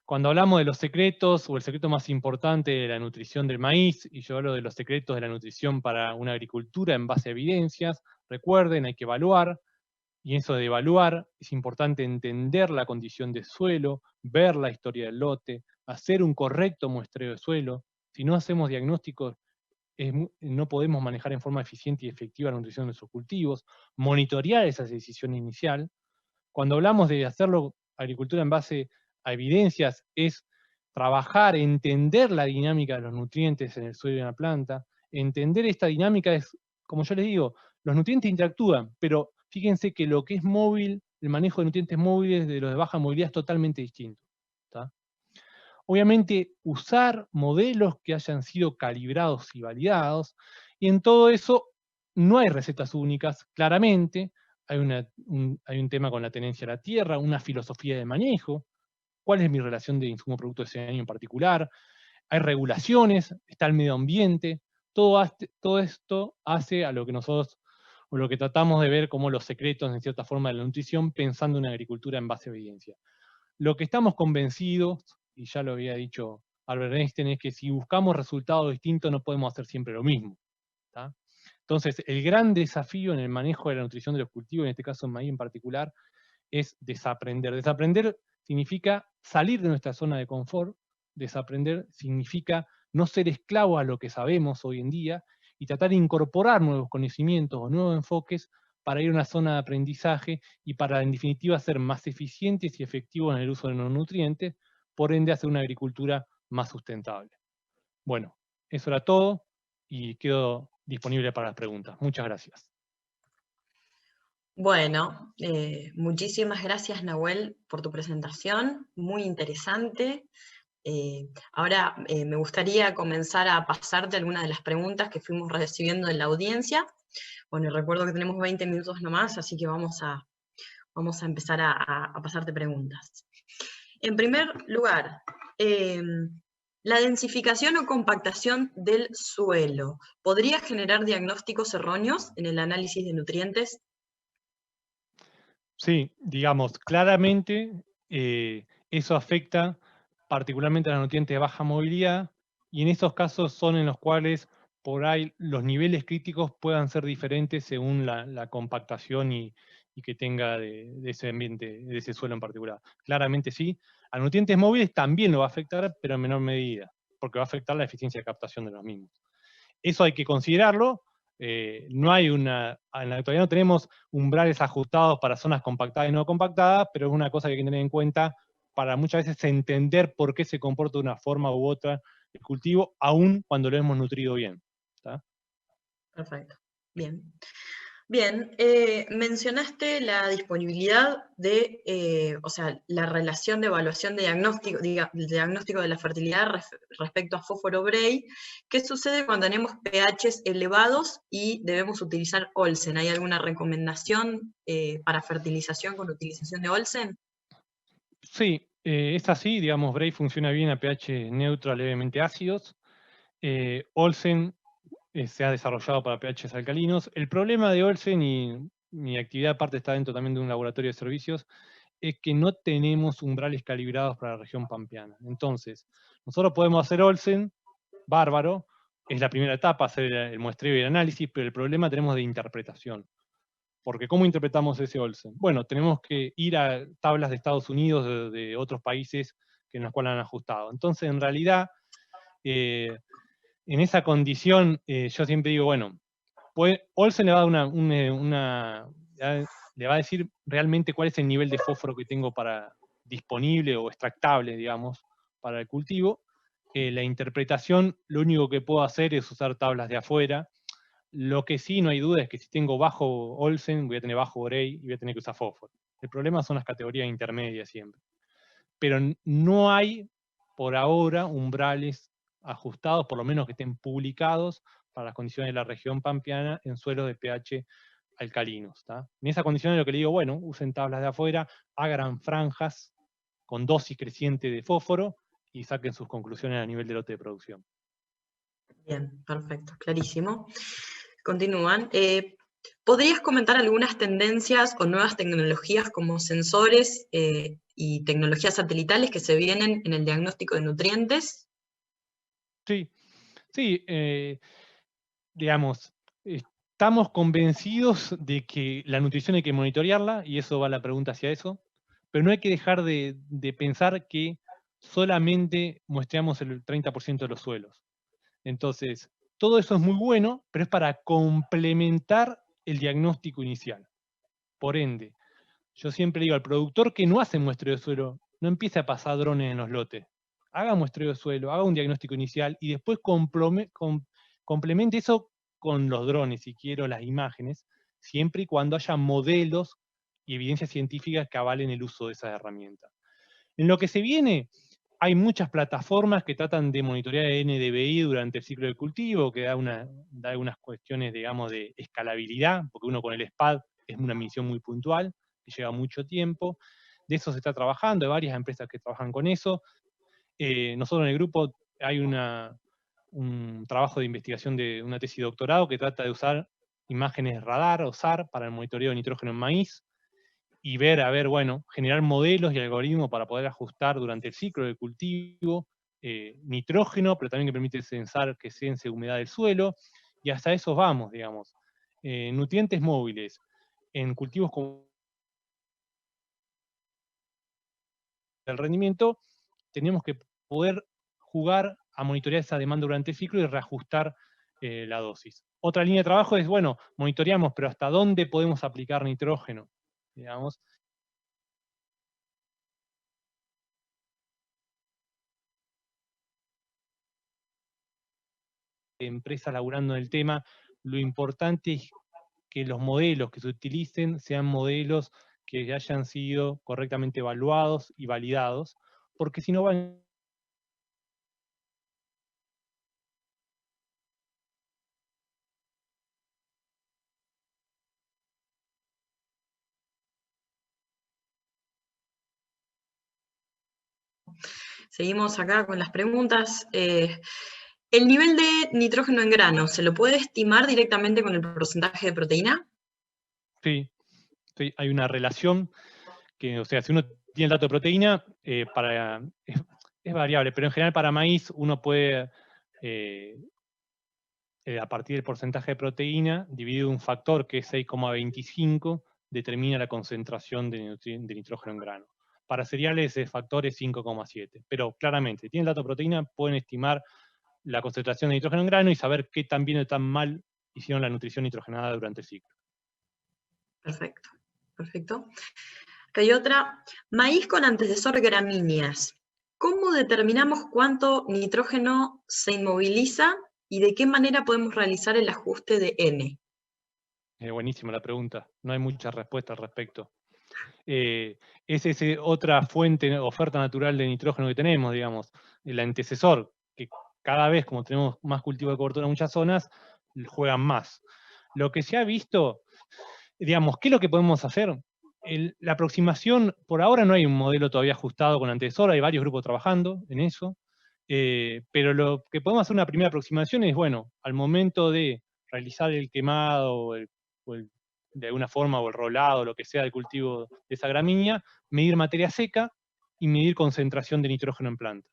cuando hablamos de los secretos, o el secreto más importante de la nutrición del maíz, y yo hablo de los secretos de la nutrición para una agricultura en base a evidencias, recuerden, hay que evaluar, y eso de evaluar es importante entender la condición de suelo, ver la historia del lote, hacer un correcto muestreo de suelo. Si no hacemos diagnósticos, no podemos manejar en forma eficiente y efectiva la nutrición de nuestros cultivos, monitorear esa decisión inicial. Cuando hablamos de hacerlo agricultura en base a evidencias, es trabajar, entender la dinámica de los nutrientes en el suelo y en la planta. Entender esta dinámica es, como yo les digo, los nutrientes interactúan, pero fíjense que lo que es móvil, el manejo de nutrientes móviles de los de baja movilidad es totalmente distinto. ¿tá? Obviamente, usar modelos que hayan sido calibrados y validados, y en todo eso no hay recetas únicas, claramente. Hay un tema con la tenencia de la tierra, una filosofía de manejo, cuál es mi relación de insumo-producto de ese año en particular, hay regulaciones, está el medio ambiente, todo esto hace a lo que nosotros, o lo que tratamos de ver como los secretos, en cierta forma, de la nutrición, pensando en una agricultura en base a evidencia. Lo que estamos convencidos, y ya lo había dicho Albert Einstein, es que si buscamos resultados distintos no podemos hacer siempre lo mismo. ¿tá? Entonces, el gran desafío en el manejo de la nutrición de los cultivos, en este caso en maíz en particular, es desaprender. Desaprender significa salir de nuestra zona de confort, desaprender significa no ser esclavo a lo que sabemos hoy en día y tratar de incorporar nuevos conocimientos o nuevos enfoques para ir a una zona de aprendizaje y para, en definitiva, ser más eficientes y efectivos en el uso de los nutrientes, por ende hacer una agricultura más sustentable. Bueno, eso era todo y quedo disponible para las preguntas. Muchas gracias. Bueno, muchísimas gracias, Nahuel, por tu presentación, muy interesante. Ahora me gustaría comenzar a pasarte algunas de las preguntas que fuimos recibiendo en la audiencia. Bueno, y recuerdo que tenemos 20 minutos nomás, así que vamos a empezar a pasarte preguntas. En primer lugar, la densificación o compactación del suelo, ¿podría generar diagnósticos erróneos en el análisis de nutrientes? Sí, digamos, claramente eso afecta particularmente a los nutrientes de baja movilidad, y en esos casos son en los cuales por ahí los niveles críticos puedan ser diferentes según la compactación y que tenga de ese ambiente, de ese suelo en particular. Claramente sí. A nutrientes móviles también lo va a afectar, pero en menor medida, porque va a afectar la eficiencia de captación de los mismos. Eso hay que considerarlo. No hay en la actualidad no tenemos umbrales ajustados para zonas compactadas y no compactadas, pero es una cosa que hay que tener en cuenta para muchas veces entender por qué se comporta de una forma u otra el cultivo, aun cuando lo hemos nutrido bien. ¿Está? Perfecto. Bien. Bien, mencionaste la disponibilidad de, o sea, la relación de evaluación de diagnóstico, diagnóstico de la fertilidad respecto a fósforo Bray. ¿Qué sucede cuando tenemos pHs elevados y debemos utilizar Olsen? ¿Hay alguna recomendación para fertilización con utilización de Olsen? Sí, es así, digamos, Bray funciona bien a pH neutro a levemente ácidos. Olsen se ha desarrollado para pHs alcalinos. El problema de Olsen, y mi actividad aparte está dentro también de un laboratorio de servicios, es que no tenemos umbrales calibrados para la región pampeana. Entonces, nosotros podemos hacer Olsen, bárbaro, es la primera etapa, hacer el muestreo y el análisis, pero el problema tenemos de interpretación. Porque ¿cómo interpretamos ese Olsen? Bueno, tenemos que ir a tablas de Estados Unidos, de otros países en los cuales han ajustado. Entonces, en realidad, en esa condición, yo siempre digo, bueno, Olsen le va a dar le va a decir realmente cuál es el nivel de fósforo que tengo disponible o extractable, digamos, para el cultivo. La interpretación, lo único que puedo hacer es usar tablas de afuera. Lo que sí, no hay duda, es que si tengo bajo Olsen, voy a tener bajo Bray y voy a tener que usar fósforo. El problema son las categorías intermedias siempre. Pero no hay, por ahora, umbrales ajustados, por lo menos que estén publicados, para las condiciones de la región pampeana en suelos de pH alcalinos. ¿Tá? En esas condiciones lo que le digo, bueno, usen tablas de afuera, hagan franjas con dosis creciente de fósforo y saquen sus conclusiones a nivel de lote de producción. Bien, perfecto, clarísimo. Continúan. ¿Podrías comentar algunas tendencias o nuevas tecnologías como sensores y tecnologías satelitales que se vienen en el diagnóstico de nutrientes? Sí, digamos, estamos convencidos de que la nutrición hay que monitorearla, y eso va la pregunta hacia eso, pero no hay que dejar de pensar que solamente muestreamos el 30% de los suelos. Entonces, todo eso es muy bueno, pero es para complementar el diagnóstico inicial. Por ende, yo siempre digo al productor que no hace muestreo de suelo, no empiece a pasar drones en los lotes. Haga muestreo de suelo, haga un diagnóstico inicial y después complemente eso con los drones, si quiero, las imágenes, siempre y cuando haya modelos y evidencias científicas que avalen el uso de esas herramientas. En lo que se viene, hay muchas plataformas que tratan de monitorear el NDVI durante el ciclo de cultivo, que da algunas cuestiones, digamos, de escalabilidad, porque uno con el SPAD es una medición muy puntual, que lleva mucho tiempo. De eso se está trabajando, hay varias empresas que trabajan con eso. Nosotros en el grupo hay un trabajo de investigación de una tesis de doctorado que trata de usar imágenes radar o SAR para el monitoreo de nitrógeno en maíz, y bueno, generar modelos y algoritmos para poder ajustar durante el ciclo de cultivo nitrógeno, pero también que permite censar que sense humedad del suelo, y hasta eso vamos, digamos. Nutrientes móviles en cultivos con el rendimiento, tenemos que poder jugar a monitorear esa demanda durante el ciclo y reajustar la dosis. Otra línea de trabajo es, bueno, monitoreamos, pero ¿hasta dónde podemos aplicar nitrógeno? Digamos, empresas laburando en el tema, lo importante es que los modelos que se utilicen sean modelos que hayan sido correctamente evaluados y validados, porque si no van... Seguimos acá con las preguntas. ¿El nivel de nitrógeno en grano se lo puede estimar directamente con el porcentaje de proteína? Sí, sí, hay una relación que, o sea, si uno tiene el dato de proteína, es variable, pero en general para maíz uno puede, a partir del porcentaje de proteína, dividido un factor que es 6,25, determina la concentración de nitrógeno en grano. Para cereales el factor es 5,7, pero claramente, si tienen el dato de proteína, pueden estimar la concentración de nitrógeno en grano y saber qué tan bien o tan mal hicieron la nutrición nitrogenada durante el ciclo. Perfecto, perfecto. Acá hay otra. Maíz con antecesor gramíneas. ¿Cómo determinamos cuánto nitrógeno se inmoviliza y de qué manera podemos realizar el ajuste de N? Buenísima la pregunta. No hay mucha respuesta al respecto. Es otra fuente, oferta natural de nitrógeno que tenemos, digamos, el antecesor, que cada vez, como tenemos más cultivo de cobertura en muchas zonas, juegan más. Lo que se ha visto, digamos, ¿qué es lo que podemos hacer? La aproximación, por ahora no hay un modelo todavía ajustado con antecesor, hay varios grupos trabajando en eso, pero lo que podemos hacer una primera aproximación es, bueno, al momento de realizar el quemado de alguna forma, o el rolado, lo que sea del cultivo de esa gramínea, medir materia seca y medir concentración de nitrógeno en planta.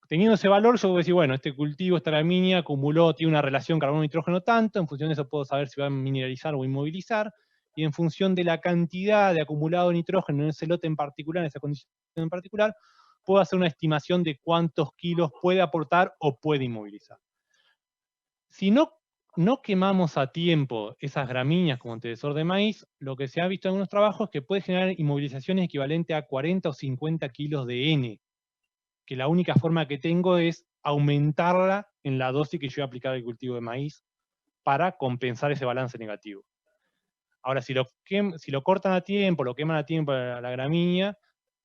Teniendo ese valor, yo voy a decir, bueno, este cultivo, esta gramínea, tiene una relación carbono-nitrógeno tanto, en función de eso puedo saber si va a mineralizar o inmovilizar, y en función de la cantidad de acumulado nitrógeno en ese lote en particular, en esa condición en particular, puedo hacer una estimación de cuántos kilos puede aportar o puede inmovilizar. Si no quemamos a tiempo esas gramíneas como antecesor de maíz, lo que se ha visto en algunos trabajos es que puede generar inmovilizaciones equivalentes a 40 o 50 kilos de N, que la única forma que tengo es aumentarla en la dosis que yo voy a aplicar al cultivo de maíz para compensar ese balance negativo. Ahora, si lo cortan a tiempo, lo queman a tiempo a la gramínea,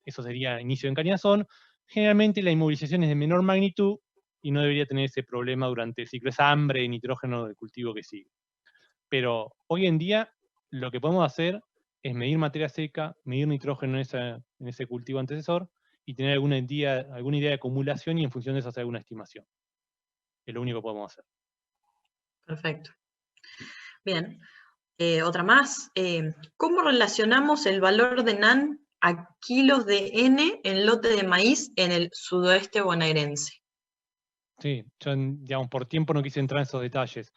eso sería inicio de encañazón, generalmente la inmovilización es de menor magnitud y no debería tener ese problema durante el ciclo, esa hambre de nitrógeno del cultivo que sigue. Pero hoy en día lo que podemos hacer es medir materia seca, medir nitrógeno en ese cultivo antecesor y tener alguna idea de acumulación y en función de eso hacer alguna estimación. Es lo único que podemos hacer. Perfecto. Bien. Otra más. ¿Cómo relacionamos el valor de NaN a kilos de N en lote de maíz en el sudoeste bonaerense? Sí, yo, digamos, por tiempo no quise entrar en esos detalles.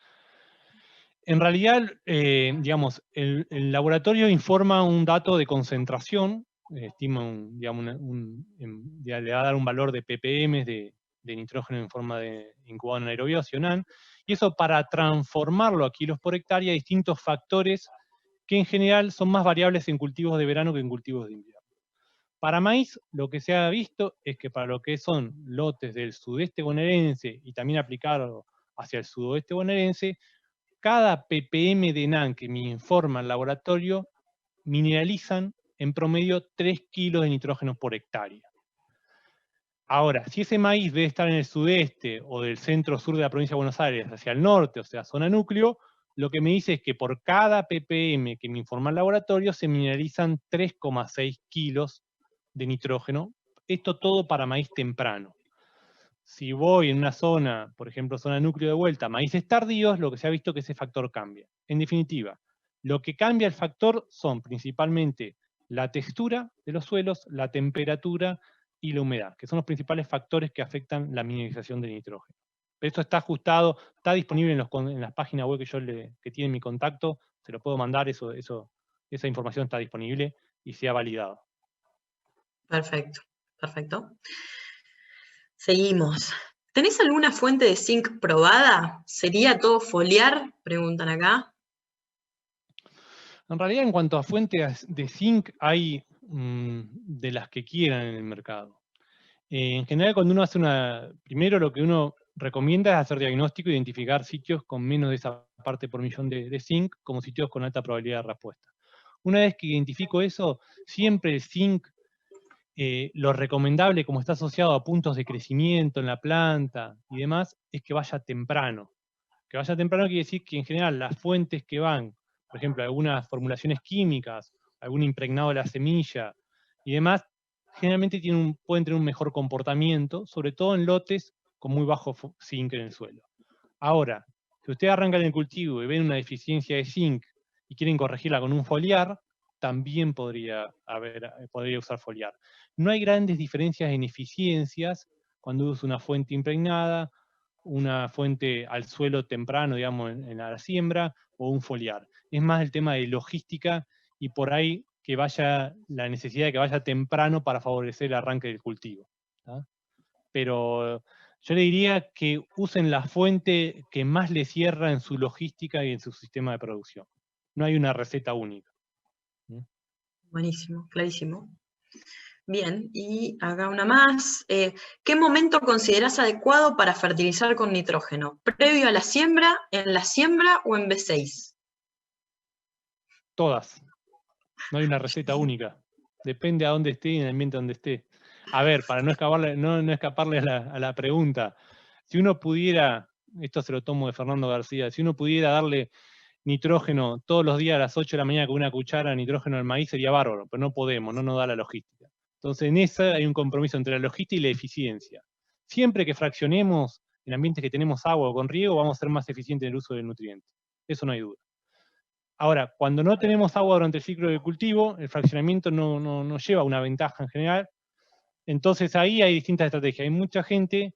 En realidad, digamos, el laboratorio informa un dato de concentración, estima le va a dar un valor de ppm de nitrógeno en forma de incubado anaerobio, NaN, y eso para transformarlo a kilos por hectárea hay distintos factores que en general son más variables en cultivos de verano que en cultivos de invierno. Para maíz, lo que se ha visto es que para lo que son lotes del sudeste bonaerense y también aplicado hacia el sudoeste bonaerense, cada ppm de NaN que me informa el laboratorio mineralizan en promedio 3 kilos de nitrógeno por hectárea. Ahora, si ese maíz debe estar en el sudeste o del centro-sur de la provincia de Buenos Aires hacia el norte, o sea, zona núcleo, lo que me dice es que por cada ppm que me informa el laboratorio se mineralizan 3,6 kilos de nitrógeno. Esto todo para maíz temprano. Si voy en una zona, por ejemplo, zona núcleo de vuelta, maíces tardíos, lo que se ha visto es que ese factor cambia. En definitiva, lo que cambia el factor son principalmente la textura de los suelos, la temperatura y la humedad, que son los principales factores que afectan la mineralización de nitrógeno. Pero esto está ajustado, está disponible en las páginas web que tiene mi contacto, se lo puedo mandar, esa información está disponible y se ha validado. Perfecto, perfecto. Seguimos. ¿Tenés alguna fuente de zinc probada? ¿Sería todo foliar? Preguntan acá. En realidad, en cuanto a fuentes de zinc, hay de las que quieran en el mercado. En general, cuando uno hace primero lo que uno recomienda es hacer diagnóstico e identificar sitios con menos de esa parte por millón de zinc como sitios con alta probabilidad de respuesta. Una vez que identifico eso, siempre el zinc, lo recomendable, como está asociado a puntos de crecimiento en la planta y demás, es que vaya temprano. Que vaya temprano quiere decir que en general las fuentes que van, por ejemplo, algunas formulaciones químicas, algún impregnado de la semilla y demás, generalmente pueden tener un mejor comportamiento, sobre todo en lotes con muy bajo zinc en el suelo. Ahora, si ustedes arrancan el cultivo y ven una deficiencia de zinc y quieren corregirla con un foliar, también podría usar foliar. No hay grandes diferencias en eficiencias cuando usas una fuente impregnada, una fuente al suelo temprano, digamos, en la siembra, o un foliar. Es más el tema de logística y por ahí que vaya la necesidad de que vaya temprano para favorecer el arranque del cultivo, ¿tá? Pero yo le diría que usen la fuente que más les cierra en su logística y en su sistema de producción. No hay una receta única. Buenísimo, clarísimo. Bien, y acá una más. ¿Qué momento considerás adecuado para fertilizar con nitrógeno? ¿Previo a la siembra, en la siembra o en B6? Todas. No hay una receta única. Depende a dónde esté y en el ambiente donde esté. A ver, para no escaparle a la pregunta, si uno pudiera, esto se lo tomo de Fernando García, si uno pudiera darle nitrógeno todos los días a las 8 de la mañana con una cuchara de nitrógeno al maíz sería bárbaro, pero no podemos, no nos da la logística. Entonces en esa hay un compromiso entre la logística y la eficiencia. Siempre que fraccionemos en ambientes que tenemos agua o con riego, vamos a ser más eficientes en el uso del nutriente. Eso no hay duda. Ahora, cuando no tenemos agua durante el ciclo de cultivo, el fraccionamiento no lleva una ventaja en general. Entonces ahí hay distintas estrategias. Hay mucha gente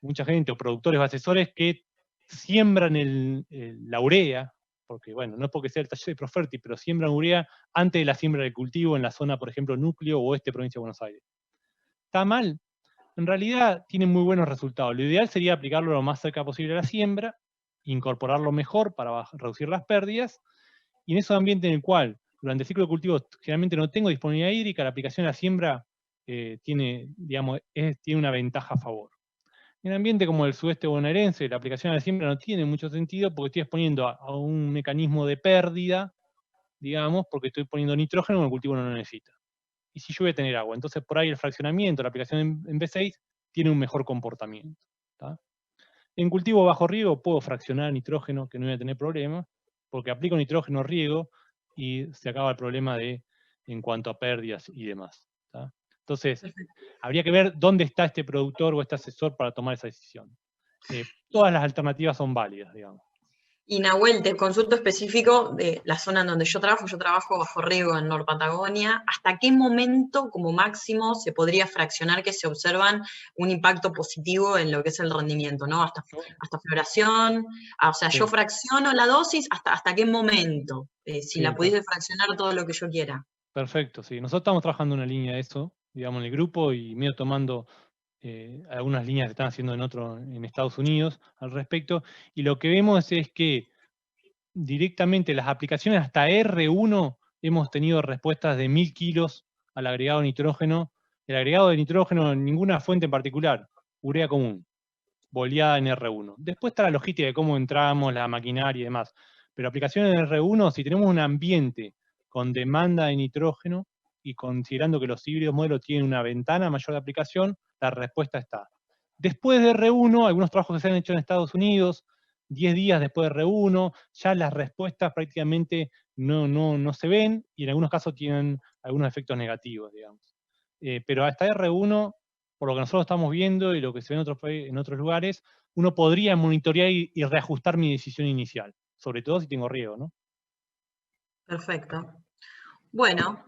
o productores o asesores que siembran la urea, porque bueno, no es porque sea el taller de Proferti, pero siembran urea antes de la siembra del cultivo en la zona, por ejemplo, núcleo o oeste, provincia de Buenos Aires. ¿Está mal? En realidad tienen muy buenos resultados. Lo ideal sería aplicarlo lo más cerca posible a la siembra, incorporarlo mejor para reducir las pérdidas, y en esos ambientes en el cual durante el ciclo de cultivo generalmente no tengo disponibilidad hídrica, la aplicación a la siembra tiene una ventaja a favor. En un ambiente como el sudeste bonaerense, la aplicación a la siembra no tiene mucho sentido porque estoy exponiendo a un mecanismo de pérdida, digamos, porque estoy poniendo nitrógeno cuando el cultivo no lo necesita. Y si yo voy a tener agua, entonces por ahí el fraccionamiento, la aplicación en B6, tiene un mejor comportamiento, ¿tá? En cultivo bajo riego puedo fraccionar nitrógeno, que no voy a tener problema, porque aplico nitrógeno riego y se acaba el problema en cuanto a pérdidas y demás, ¿tá? Entonces, habría que ver dónde está este productor o este asesor para tomar esa decisión. Todas las alternativas son válidas, digamos. Y Nahuel, te consulto específico de la zona en donde yo trabajo bajo riego en Nor Patagonia. ¿Hasta qué momento, como máximo, se podría fraccionar que se observan un impacto positivo en lo que es el rendimiento, ¿no? Hasta floración, o sea, sí. Yo fracciono la dosis, ¿hasta qué momento? Si sí, la pudiese fraccionar todo lo que yo quiera. Perfecto, sí. Nosotros estamos trabajando una línea de eso, digamos, en el grupo, y medio tomando algunas líneas que están haciendo en Estados Unidos al respecto, y lo que vemos es que directamente las aplicaciones hasta R1 hemos tenido respuestas de 1000 kilos al agregado de nitrógeno. El agregado de nitrógeno en ninguna fuente en particular, urea común, boleada en R1. Después está la logística de cómo entramos, la maquinaria y demás. Pero aplicaciones en R1, si tenemos un ambiente con demanda de nitrógeno y considerando que los híbridos modelos tienen una ventana mayor de aplicación, la respuesta está. Después de R1, algunos trabajos que se han hecho en Estados Unidos, 10 días después de R1, ya las respuestas prácticamente no se ven, y en algunos casos tienen algunos efectos negativos, digamos. Pero hasta R1, por lo que nosotros estamos viendo y lo que se ve en otros lugares, uno podría monitorear y reajustar mi decisión inicial, sobre todo si tengo riego, ¿no? Perfecto. Bueno,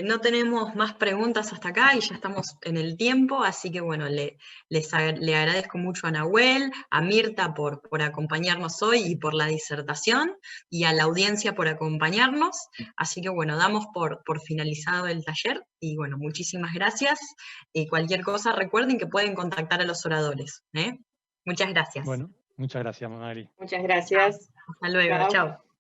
no tenemos más preguntas hasta acá y ya estamos en el tiempo, así que bueno, le agradezco mucho a Nahuel, a Mirta por acompañarnos hoy y por la disertación, y a la audiencia por acompañarnos. Así que bueno, damos por finalizado el taller, y bueno, muchísimas gracias. Cualquier cosa, recuerden que pueden contactar a los oradores. Muchas gracias. Bueno, muchas gracias, Magali. Muchas gracias. Hasta luego, chao.